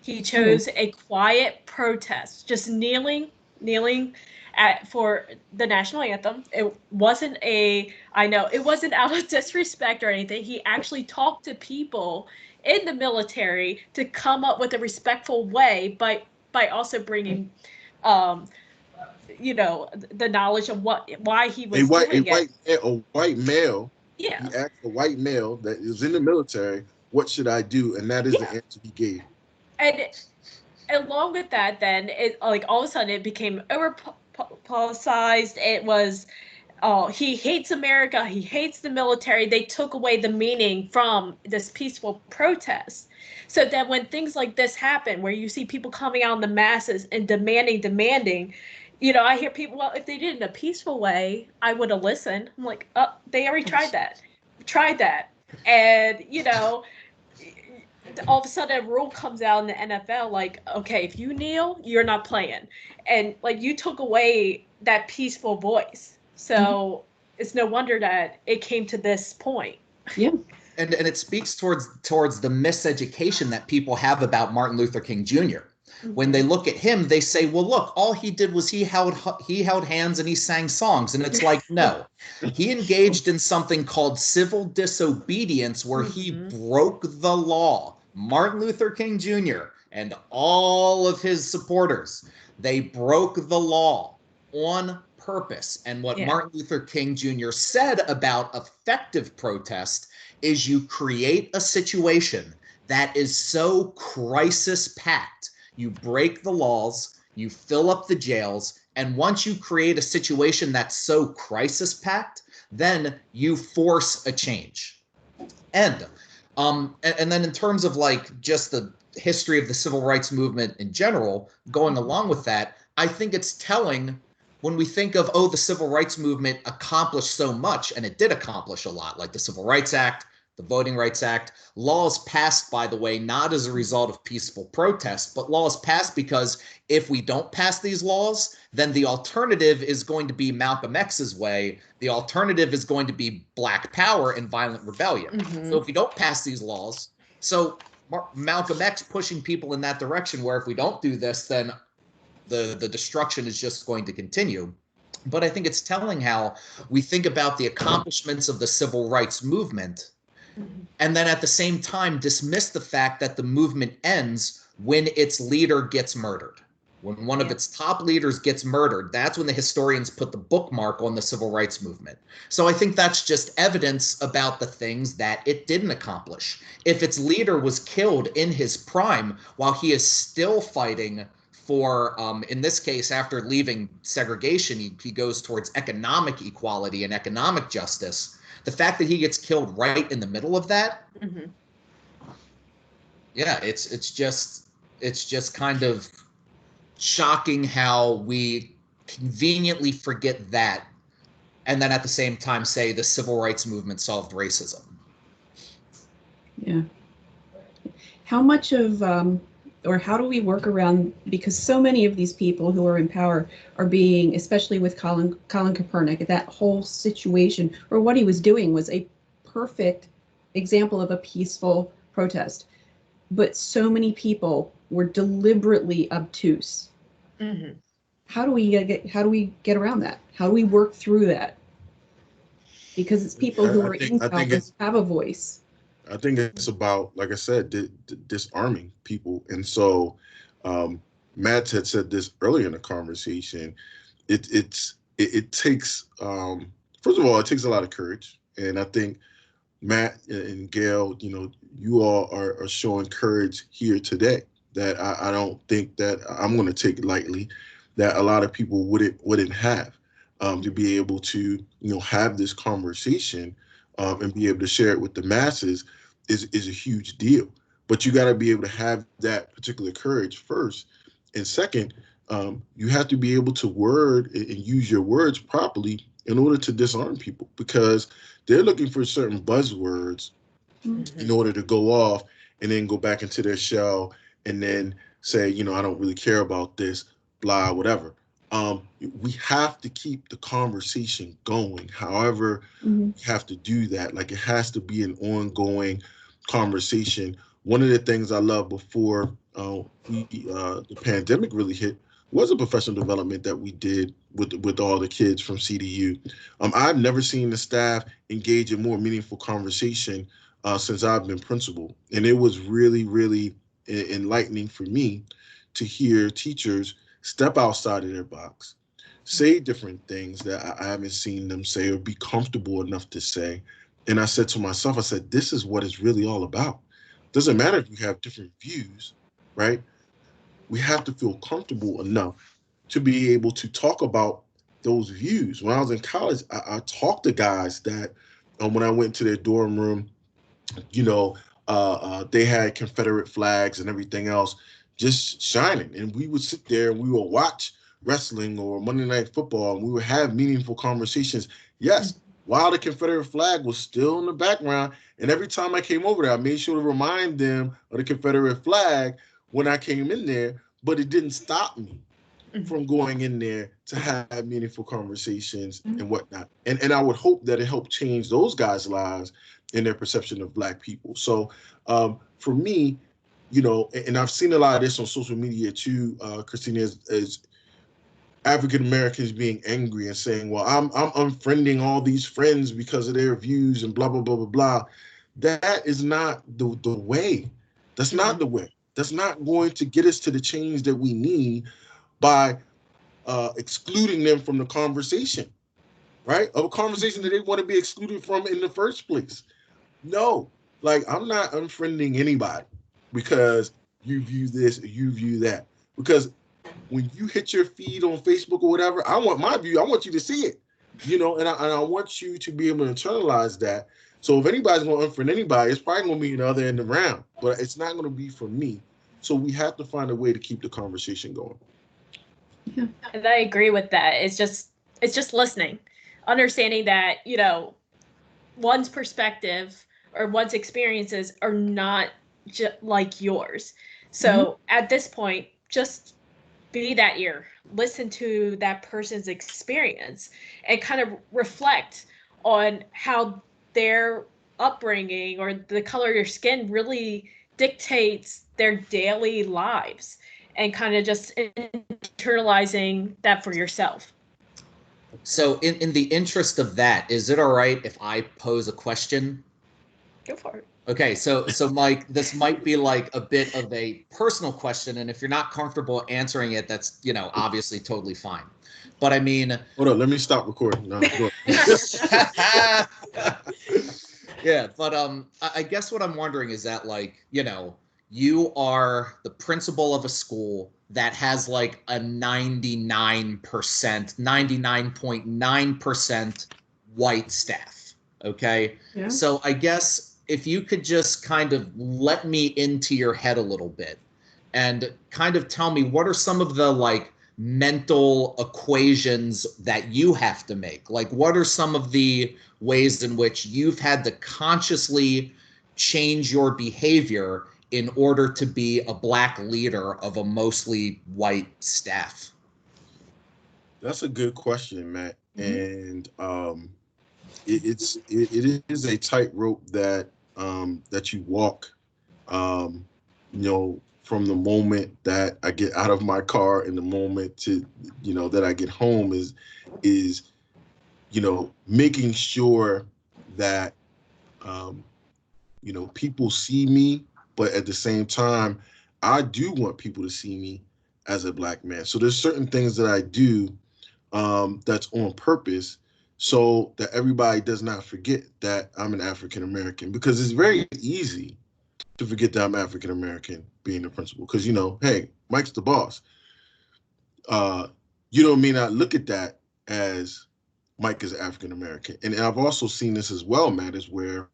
He chose a quiet protest, just kneeling for the national anthem. It wasn't it wasn't out of disrespect or anything. He actually talked to people in the military to come up with a respectful way, by also bringing, the knowledge of why he was doing it. A white male. Yeah. He asked a white male that is in the military, "What should I do?" And that is the answer he gave. And along with that, then all of a sudden it became over politicized. It was, oh, he hates America, he hates the military. They took away the meaning from this peaceful protest. So that when things like this happen, where you see people coming out in the masses and demanding, I hear people, well, if they did it in a peaceful way, I would have listened. I'm like, oh, they already tried that. And, all of a sudden a rule comes out in the NFL, like, okay, if you kneel, you're not playing. And like, you took away that peaceful voice. So it's no wonder that it came to this point. Yeah. And it speaks towards the miseducation that people have about Martin Luther King Jr. When they look at him, they say, well, look, all he did was he held hands and he sang songs. And it's like, no, he engaged in something called civil disobedience, where he broke the law. Martin Luther King Jr. and all of his supporters, they broke the law on purpose. And what Martin Luther King Jr. said about effective protest is, you create a situation that is so crisis-packed. You break the laws, you fill up the jails, and once you create a situation that's so crisis-packed, then you force a change. And then in terms of like just the history of the civil rights movement in general, going along with that, I think it's telling when we think of, the civil rights movement accomplished so much, and it did accomplish a lot, like the Civil Rights Act, the Voting Rights Act, laws passed, by the way, not as a result of peaceful protest, but laws passed because if we don't pass these laws, then the alternative is going to be Malcolm X's way. The alternative is going to be Black Power and violent rebellion. So if we don't pass these laws, so Malcolm X pushing people in that direction, where if we don't do this, then the destruction is just going to continue. But I think it's telling how we think about the accomplishments of the civil rights movement, and then at the same time dismiss the fact that the movement ends when its leader gets murdered. When one of its top leaders gets murdered, that's when the historians put the bookmark on the civil rights movement. So I think that's just evidence about the things that it didn't accomplish. If its leader was killed in his prime while he is still fighting for, in this case, after leaving segregation, he goes towards economic equality and economic justice. The fact that he gets killed right in the middle of that, it's just kind of shocking how we conveniently forget that, and then at the same time say the civil rights movement solved racism. Yeah. How much of, or how do we work around, because so many of these people who are in power are being, especially with Colin Kaepernick, that whole situation, or what he was doing was a perfect example of a peaceful protest. But so many people were deliberately obtuse. How do we get around that? How do we work through that? Because it's people who are in power have a voice. I think it's about, like I said, disarming people. And so Matt had said this earlier in the conversation. It takes, first of all, it takes a lot of courage. And I think Matt and Gail, you all are showing courage here today that I don't think that I'm going to take lightly, that a lot of people wouldn't have, to be able to have this conversation, and be able to share it with the masses is a huge deal. But you got to be able to have that particular courage first, and second, you have to be able to word and use your words properly in order to disarm people, because they're looking for certain buzzwords in order to go off and then go back into their shell and then say, I don't really care about this, blah, whatever. We have to keep the conversation going. However, we have to do that. Like, it has to be an ongoing conversation. One of the things I love before the pandemic really hit was a professional development that we did with all the kids from CDU. I've never seen the staff engage in more meaningful conversation since I've been principal. And it was really, really enlightening for me to hear teachers step outside of their box, say different things that I haven't seen them say or be comfortable enough to say. And I said to myself, I said, this is what it's really all about. Doesn't matter if you have different views, right? We have to feel comfortable enough to be able to talk about those views. When I was in college, I talked to guys that when I went to their dorm room, they had Confederate flags and everything else just shining. And we would sit there and we would watch wrestling or Monday Night Football, and we would have meaningful conversations. Yes, while the Confederate flag was still in the background. And every time I came over there, I made sure to remind them of the Confederate flag when I came in there, but it didn't stop me from going in there to have meaningful conversations and whatnot. And I would hope that it helped change those guys' lives and their perception of Black people. So for me, and I've seen a lot of this on social media too, Christina, is African Americans being angry and saying, well, I'm unfriending all these friends because of their views and blah, blah, blah, blah, blah. That is not the way. That's not the way. That's not going to get us to the change that we need by excluding them from the conversation, right? Of a conversation that they want to be excluded from in the first place. No, like, I'm not unfriending anybody because you view this or you view that. Because when you hit your feed on Facebook or whatever, I want my view. I want you to see it, and I want you to be able to internalize that. So if anybody's going to unfriend anybody, it's probably going to be the other end of the round, but it's not going to be for me. So we have to find a way to keep the conversation going. Yeah. And I agree with that. It's just listening, understanding that, one's perspective or one's experiences are not like yours. So at this point, just be that ear, listen to that person's experience and kind of reflect on how their upbringing or the color of your skin really dictates their daily lives, and kind of just internalizing that for yourself. So in the interest of that, is it all right if I pose a question? Go for it. Okay, so Mike, this might be like a bit of a personal question, and if you're not comfortable answering it, that's, obviously totally fine. But I mean, hold on, let me stop recording. No, yeah, but I guess what I'm wondering is that, like, you are the principal of a school that has like a 99.9% white staff. Okay. Yeah. So I guess if you could just kind of let me into your head a little bit and kind of tell me, what are some of the like mental equations that you have to make? Like, what are some of the ways in which you've had to consciously change your behavior in order to be a Black leader of a mostly white staff? That's a good question, Matt. And it is a tightrope that you walk, from the moment that I get out of my car and the moment to, that I get home is making sure that, people see me, but at the same time, I do want people to see me as a Black man. So there's certain things that I do that's on purpose so that everybody does not forget that I'm an African American, because it's very easy to forget that I'm African American being the principal, because, you know, hey, Mike's the boss. You know, may not look at that as Mike is African American. And I've also seen this as well, Matt, is where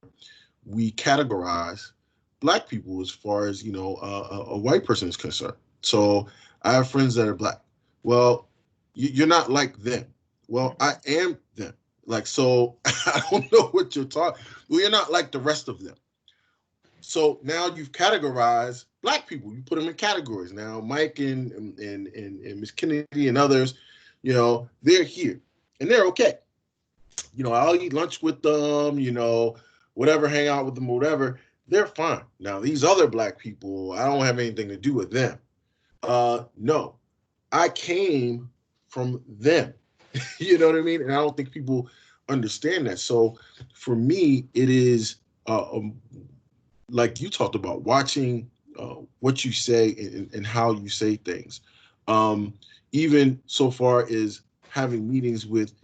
we categorize Black people as far as, you know, a white person is concerned. So I have friends that are Black. Well, you're not like them. Well, I am them. Like, so I don't know what you're talking. Well, you're not like the rest of them. So now you've categorized Black people. You put them in categories. Now Mike and Miss Kennedy and others, you know, they're here and they're okay. You know, I'll eat lunch with them, you know, whatever, hang out with them, whatever. They're fine. Now these other Black people, I don't have anything to do with them. No, I came from them. You know what I mean? And I don't think people understand that. So for me, it is like you talked about, watching what you say and how you say things. Even so far as having meetings with,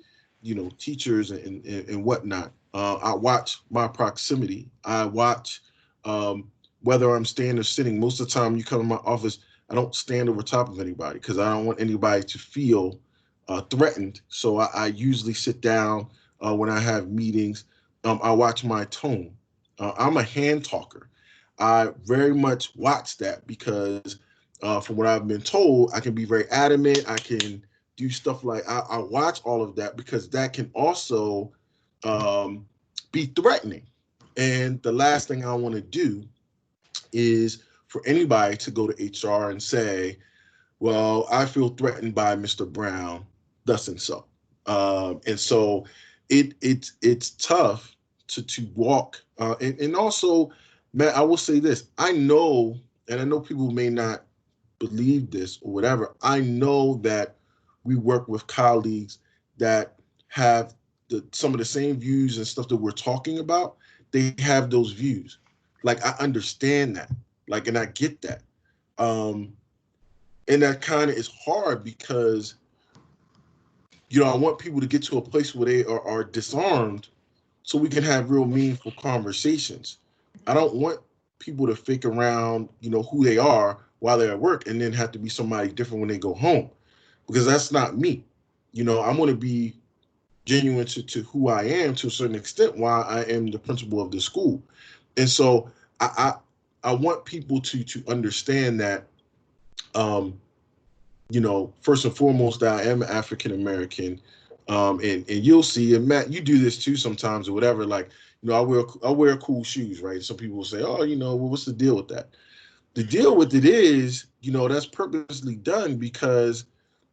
you know, teachers and whatnot. I watch my proximity. I watch whether I'm standing or sitting. Most of the time you come to my office, I don't stand over top of anybody because I don't want anybody to feel threatened. So I usually sit down when I have meetings. I watch my tone. I'm a hand talker. I very much watch that because from what I've been told, I can be very adamant. I can do stuff like I watch all of that because that can also be threatening. And the last thing I want to do is for anybody to go to HR and say, well, I feel threatened by Mr. Brown, thus and so. And so it's tough to walk. And also, Matt, I will say this. I know, and I know people may not believe this or whatever. I know that we work with colleagues that have some of the same views and stuff that we're talking about. They have those views. Like, I understand that. Like, and I get that. And that kind of is hard because, you know, I want people to get to a place where they are disarmed so we can have real meaningful conversations. I don't want people to fake around, you know, who they are while they're at work and then have to be somebody different when they go home, because that's not me. You know, I want to be genuine to who I am to a certain extent while I am the principal of the school. And so I want people to understand that, you know, first and foremost, that I am African American. And you'll see, and Matt, you do this too sometimes or whatever. Like, you know, I wear cool shoes, right? Some people will say, oh, you know, well, what's the deal with that? The deal with it is, you know, that's purposely done because,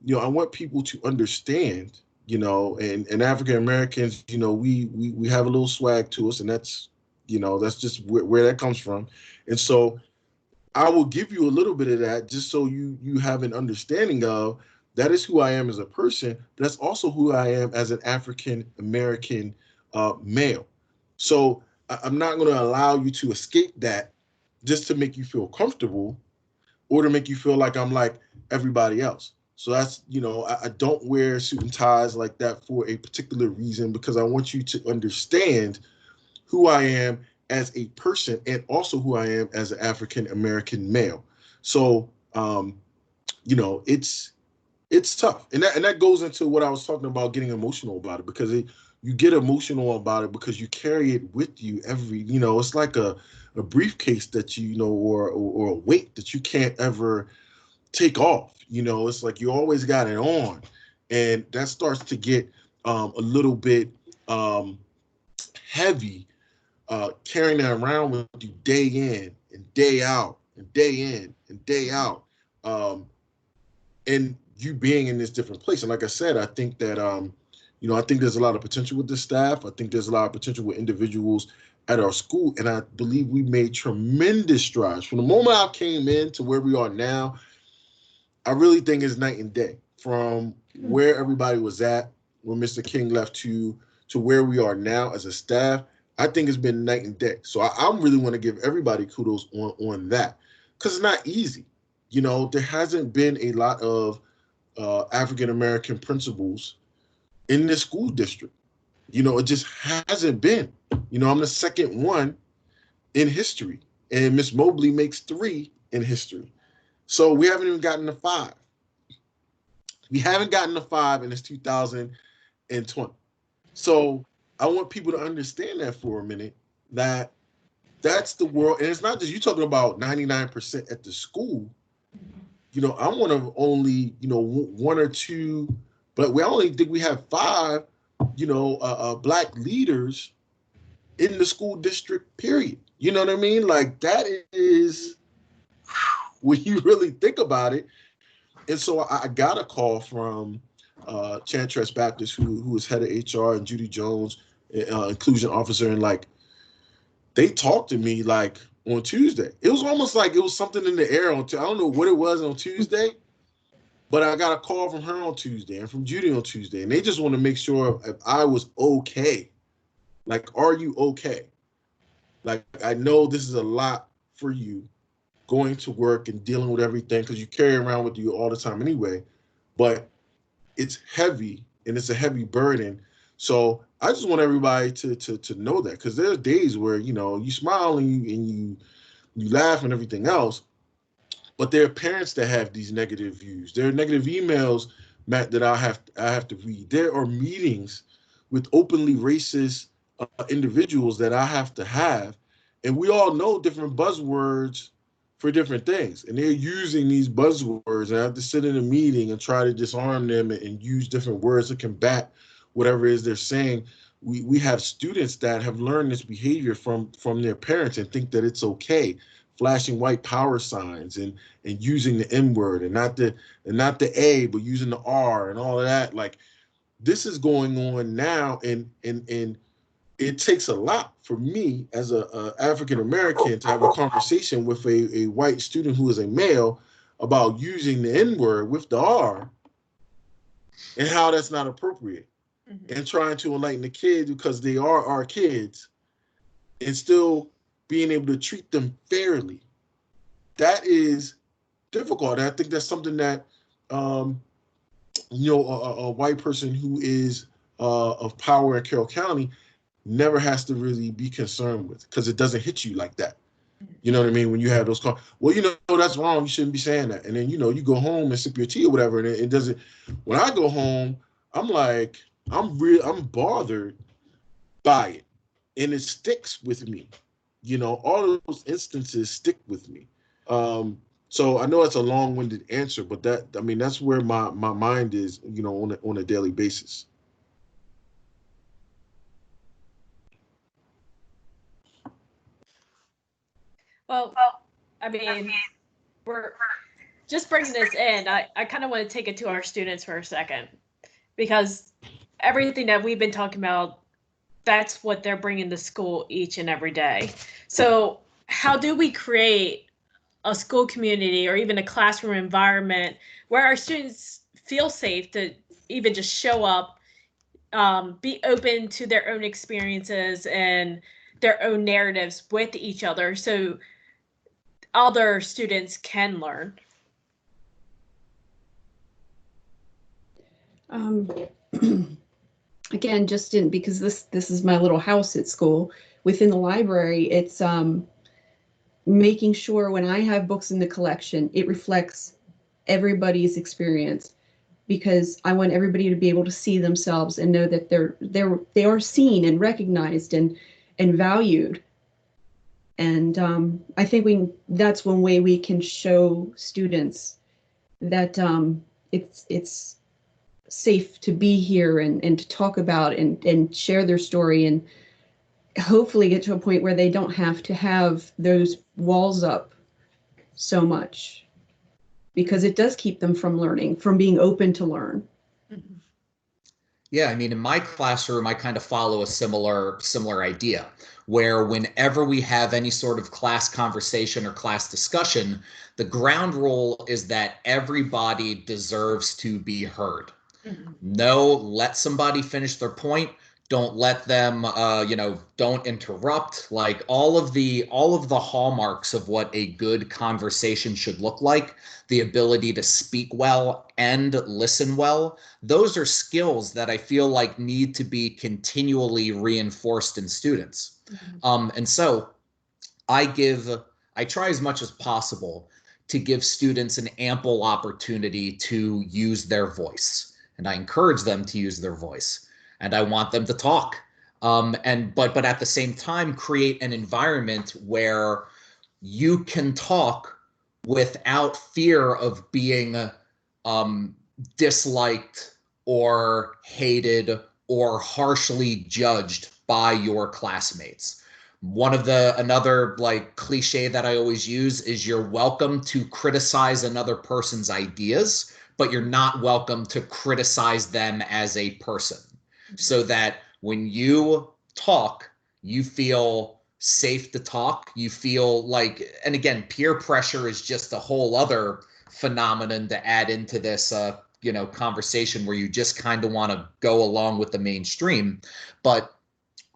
you know, I want people to understand, you know, and African Americans, you know, we have a little swag to us, and that's, you know, that's just where that comes from. And so I will give you a little bit of that just so you have an understanding of that is who I am as a person, but that's also who I am as an African American male. So I'm not going to allow you to escape that just to make you feel comfortable or to make you feel like I'm like everybody else. So that's, you know, I don't wear suit and ties like that for a particular reason, because I want you to understand who I am as a person and also who I am as an African American male. So, you know, it's tough, and that goes into what I was talking about, getting emotional about it, because you get emotional about it because you carry it with you every, you know, it's like a briefcase that you know, or a weight that you can't ever take off. You know, it's like you always got it on, and that starts to get a little bit heavy, carrying that around with you day in and day out and day in and day out, and you being in this different place. And like I said, I think that you know, I think there's a lot of potential with the staff. I think there's a lot of potential with individuals at our school, and I believe we made tremendous strides from the moment I came in to where we are now. I really think it's night and day from where everybody was at when Mr. King left to where we are now as a staff. I think it's been night and day. So I really want to give everybody kudos on that, because it's not easy. You know, there hasn't been a lot of African American principals in this school district. You know, it just hasn't been. You know, I'm the second one in history, and Miss Mobley makes 3 in history. So we haven't even gotten to 5. We haven't gotten to 5, and it's 2020. So I want people to understand that for a minute, that that's the world. And it's not just you talking about 99% at the school. You know, I'm one of only, you know, 1 or 2, but we only think we have 5, you know, Black leaders in the school district, period. You know what I mean? Like, that is, when you really think about it. And so I got a call from Chantress Baptist, who is head of HR, and Judy Jones, inclusion officer, and like, they talked to me like on Tuesday. It was almost like it was something in the air on. I don't know what it was on Tuesday, but I got a call from her on Tuesday and from Judy on Tuesday, and they just want to make sure if I was okay. Like, are you okay? Like, I know this is a lot for you, going to work and dealing with everything, because you carry around with you all the time anyway, but it's heavy and it's a heavy burden. So I just want everybody to know that, because there's days where, you know, you smile and you laugh and everything else, but there are parents that have these negative views. There are negative emails, Matt, that I have to read. There are meetings with openly racist individuals that I have to have, and we all know different buzzwords for different things, and they're using these buzzwords, and I have to sit in a meeting and try to disarm them and use different words to combat whatever it is they're saying. We have students that have learned this behavior from their parents and think that it's okay, flashing white power signs and using the N word, and not the A, but using the R and all of that. Like, this is going on now, and it takes a lot for me as a African American to have a conversation with a white student who is a male about using the N word with the R and how that's not appropriate, and trying to enlighten the kids, because they are our kids, and still being able to treat them fairly. That is difficult. And I think that's something that, you know, a white person who is of power in Carroll County never has to really be concerned with, because it doesn't hit you like that. You know what I mean? When you have those calls, well, you know, that's wrong, you shouldn't be saying that. And then, you know, you go home and sip your tea or whatever, and it doesn't. When I go home, I'm like, I'm bothered by it, and it sticks with me. You know, all of those instances stick with me. So I know it's a long-winded answer, but that's where my mind is, you know, on a daily basis. Well, I mean, we're just bringing this in. I kind of want to take it to our students for a second, because everything that we've been talking about, that's what they're bringing to school each and every day. So how do we create a school community or even a classroom environment where our students feel safe to even just show up, be open to their own experiences and their own narratives with each other, so other students can learn? Again, because this is my little house at school. Within the library, it's making sure when I have books in the collection, it reflects everybody's experience, because I want everybody to be able to see themselves and know that they are seen and recognized and valued. And I think that's one way we can show students that it's safe to be here and to talk about and share their story, and hopefully get to a point where they don't have to have those walls up so much, because it does keep them from learning, from being open to learn. Yeah, I mean, in my classroom, I kind of follow a similar idea, where whenever we have any sort of class conversation or class discussion, the ground rule is that everybody deserves to be heard. No, let somebody finish their point. Don't let them, don't interrupt. Like all of the hallmarks of what a good conversation should look like, the ability to speak well and listen well. Those are skills that I feel like need to be continually reinforced in students. And so I try as much as possible to give students an ample opportunity to use their voice. And I encourage them to use their voice. And I want them to talk. But at the same time, create an environment where you can talk without fear of being disliked or hated or harshly judged by your classmates. Another like cliche that I always use is you're welcome to criticize another person's ideas, but you're not welcome to criticize them as a person. So that when you talk, you feel safe to talk. You feel like, and again, peer pressure is just a whole other phenomenon to add into this, conversation where you just kind of want to go along with the mainstream. But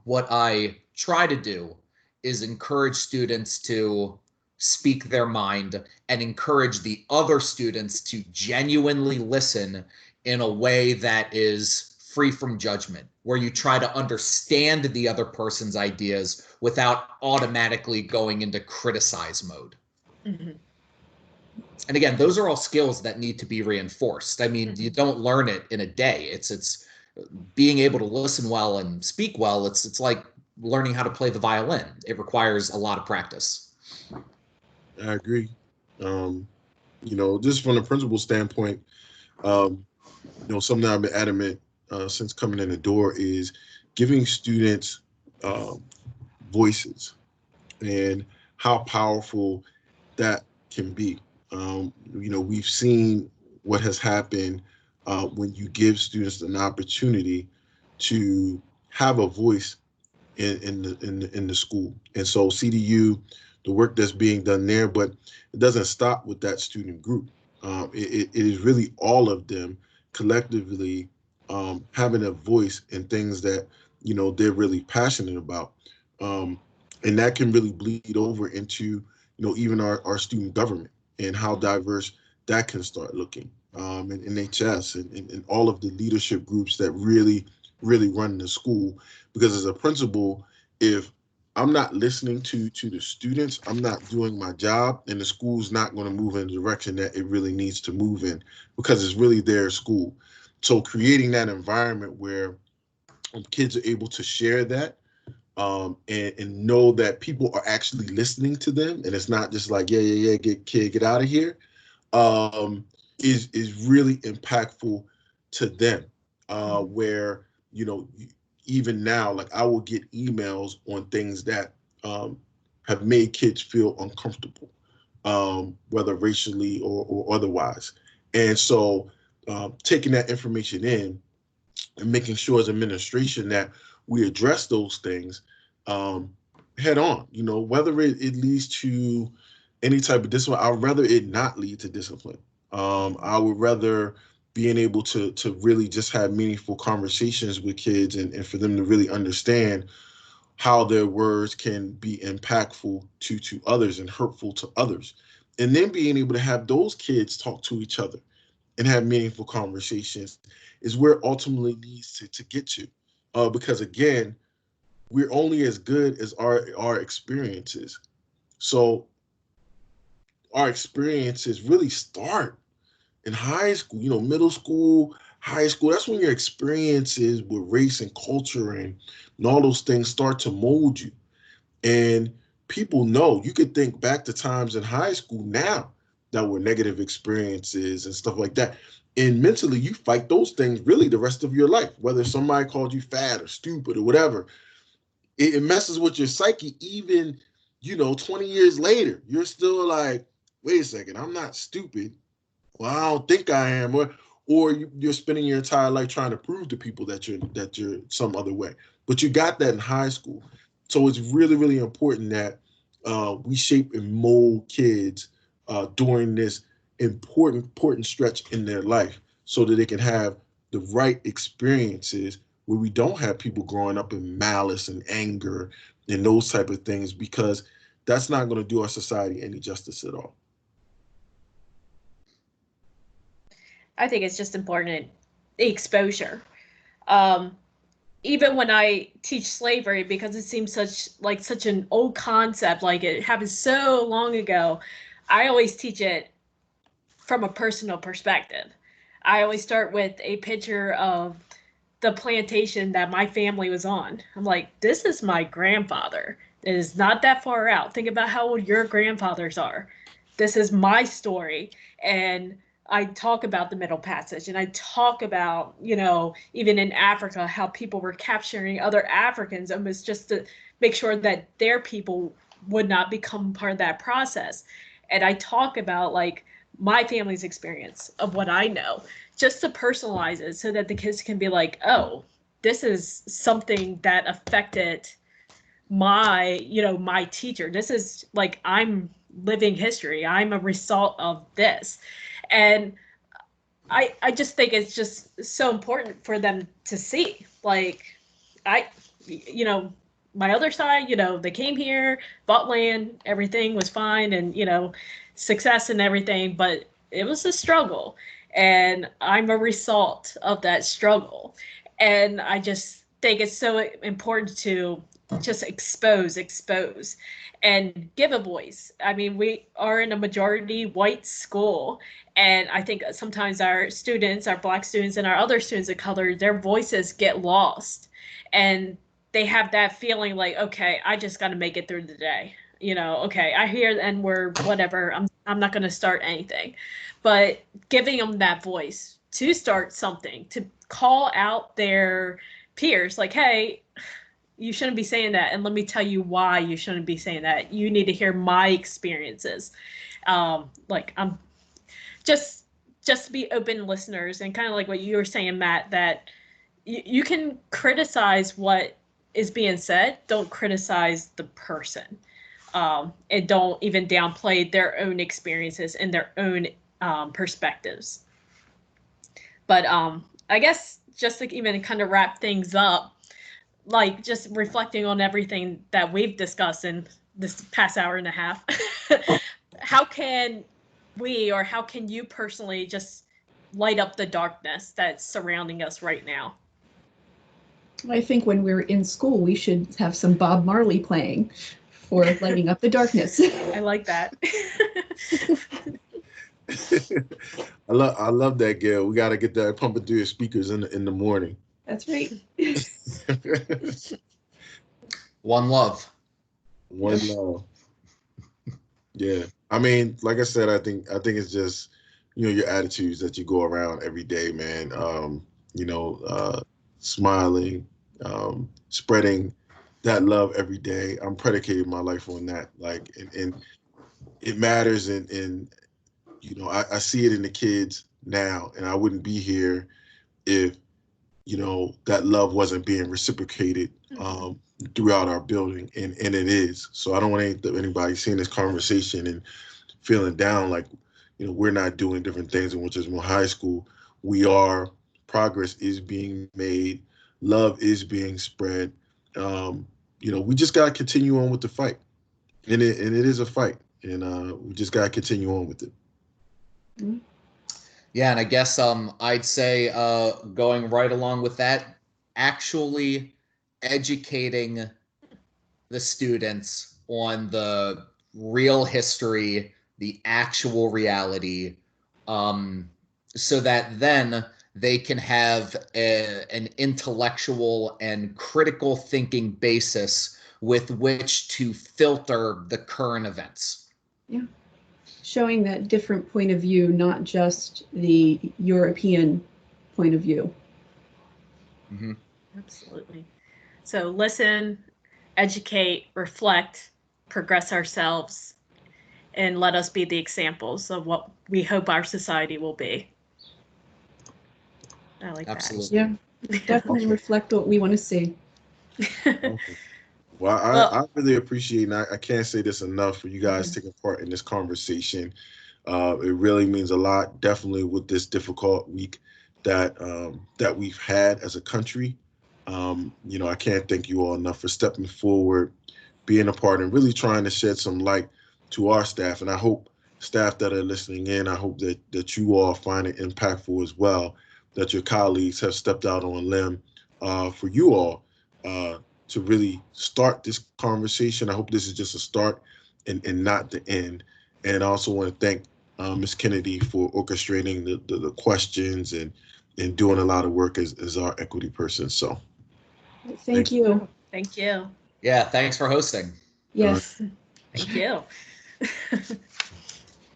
what I try to do is encourage students to speak their mind and encourage the other students to genuinely listen in a way that is free from judgment, where you try to understand the other person's ideas without automatically going into criticize mode. Mm-hmm. And again, those are all skills that need to be reinforced. I mean, you don't learn it in a day. It's being able to listen well and speak well. It's like learning how to play the violin. It requires a lot of practice. I agree. Just from a principal standpoint, something I've been adamant since coming in the door is giving students voices and how powerful that can be. We've seen what has happened when you give students an opportunity to have a voice in the school. And so CDU, the work that's being done there, but it doesn't stop with that student group. It is really all of them collectively having a voice in things that they're really passionate about, and that can really bleed over into even our student government and how diverse that can start looking, and NHS and all of the leadership groups that really run the school. Because as a principal, if I'm not listening to the students, I'm not doing my job, and the school's not going to move in the direction that it really needs to move in, because it's really their school. So creating that environment where kids are able to share that, and know that people are actually listening to them, and it's not just like, yeah, get out of here, is really impactful to them. Where even now, like I will get emails on things that have made kids feel uncomfortable, whether racially or otherwise. And so taking that information in and making sure as administration that we address those things head on, whether it leads to any type of discipline. I'd rather it not lead to discipline. I would rather being able to really just have meaningful conversations with kids and for them to really understand how their words can be impactful to others and hurtful to others. And then being able to have those kids talk to each other and have meaningful conversations is where it ultimately needs to get to. Because again, we're only as good as our experiences. So our experiences really start in high school, middle school, high school. That's when your experiences with race and culture and all those things start to mold you. And people know, you could think back to times in high school now that were negative experiences and stuff like that. And mentally, you fight those things really the rest of your life, whether somebody called you fat or stupid or whatever. It messes with your psyche. Even, 20 years later, you're still like, wait a second, I'm not stupid. Well, I don't think I am. Or you're spending your entire life trying to prove to people that you're some other way. But you got that in high school. So it's really, really important that we shape and mold kids during this important stretch in their life, so that they can have the right experiences where we don't have people growing up in malice and anger and those type of things, because that's not going to do our society any justice at all. I think it's just important exposure. Even when I teach slavery, because it seems such an old concept, like it happened so long ago, I always teach it from a personal perspective. I always start with a picture of the plantation that my family was on. I'm like, this is my grandfather. It is not that far out. Think about how old your grandfathers are. This is my story. And I talk about the Middle Passage, and I talk about, even in Africa, how people were capturing other Africans almost just to make sure that their people would not become part of that process. And I talk about like my family's experience of what I know, just to personalize it so that the kids can be like, oh, this is something that affected my teacher. This is like, I'm living history. I'm a result of this. And I just think it's just so important for them to see, like, my other side, they came here, bought land, everything was fine, and, success and everything, but it was a struggle. And I'm a result of that struggle. And I just think it's so important to just expose and give a voice. I mean, we are in a majority white school, and I think sometimes our students, our Black students and our other students of color, their voices get lost, and they have that feeling like, okay, I just got to make it through the day. Okay, I hear the N-word, whatever, I'm not going to start anything. But giving them that voice to start something, to call out their peers, like, hey, you shouldn't be saying that, and let me tell you why you shouldn't be saying that. You need to hear my experiences. Like, I'm just be open listeners, and kind of like what you were saying, Matt, that you can criticize what is being said. Don't criticize the person, and don't even downplay their own experiences and their own perspectives. But I guess just to even kind of wrap things up, like just reflecting on everything that we've discussed in this past hour and a half, how can you personally just light up the darkness that's surrounding us right now? I think when we're in school, we should have some Bob Marley playing for lighting up the darkness. I like that. I love that, Gail. We got to get that pumping through your speakers in the morning. That's right. One love. One love. Yeah. I mean, like I said, I think it's just, your attitudes that you go around every day, man. Smiling, spreading that love every day. I'm predicating my life on that. Like, and it matters. And I see it in the kids now, and I wouldn't be here if, that love wasn't being reciprocated throughout our building, and it is. So I don't want anybody seeing this conversation and feeling down like, we're not doing different things in Winchester High School. We are. Progress is being made. Love is being spread. We just got to continue on with the fight, and it is a fight, and we just got to continue on with it. Mm-hmm. Yeah, and I guess I'd say going right along with that, actually educating the students on the real history, the actual reality, so that then they can have an intellectual and critical thinking basis with which to filter the current events. Yeah. Showing that different point of view, not just the European point of view. Mm-hmm. Absolutely. So listen, educate, reflect, progress ourselves, and let us be the examples of what we hope our society will be. I like Absolutely. That. Yeah, definitely reflect what we want to see. Well, I really appreciate, and I can't say this enough, for you guys taking part in this conversation. It really means a lot, definitely with this difficult week that we've had as a country. I can't thank you all enough for stepping forward, being a part, and really trying to shed some light to our staff. And I hope staff that are listening in, I hope that you all find it impactful as well, that your colleagues have stepped out on a limb for you all to really start this conversation. I hope this is just a start and not the end. And I also want to thank Ms. Kennedy for orchestrating the questions and doing a lot of work as our equity person. So Thank you. Thank you. Yeah, thanks for hosting. Yes. Thank you.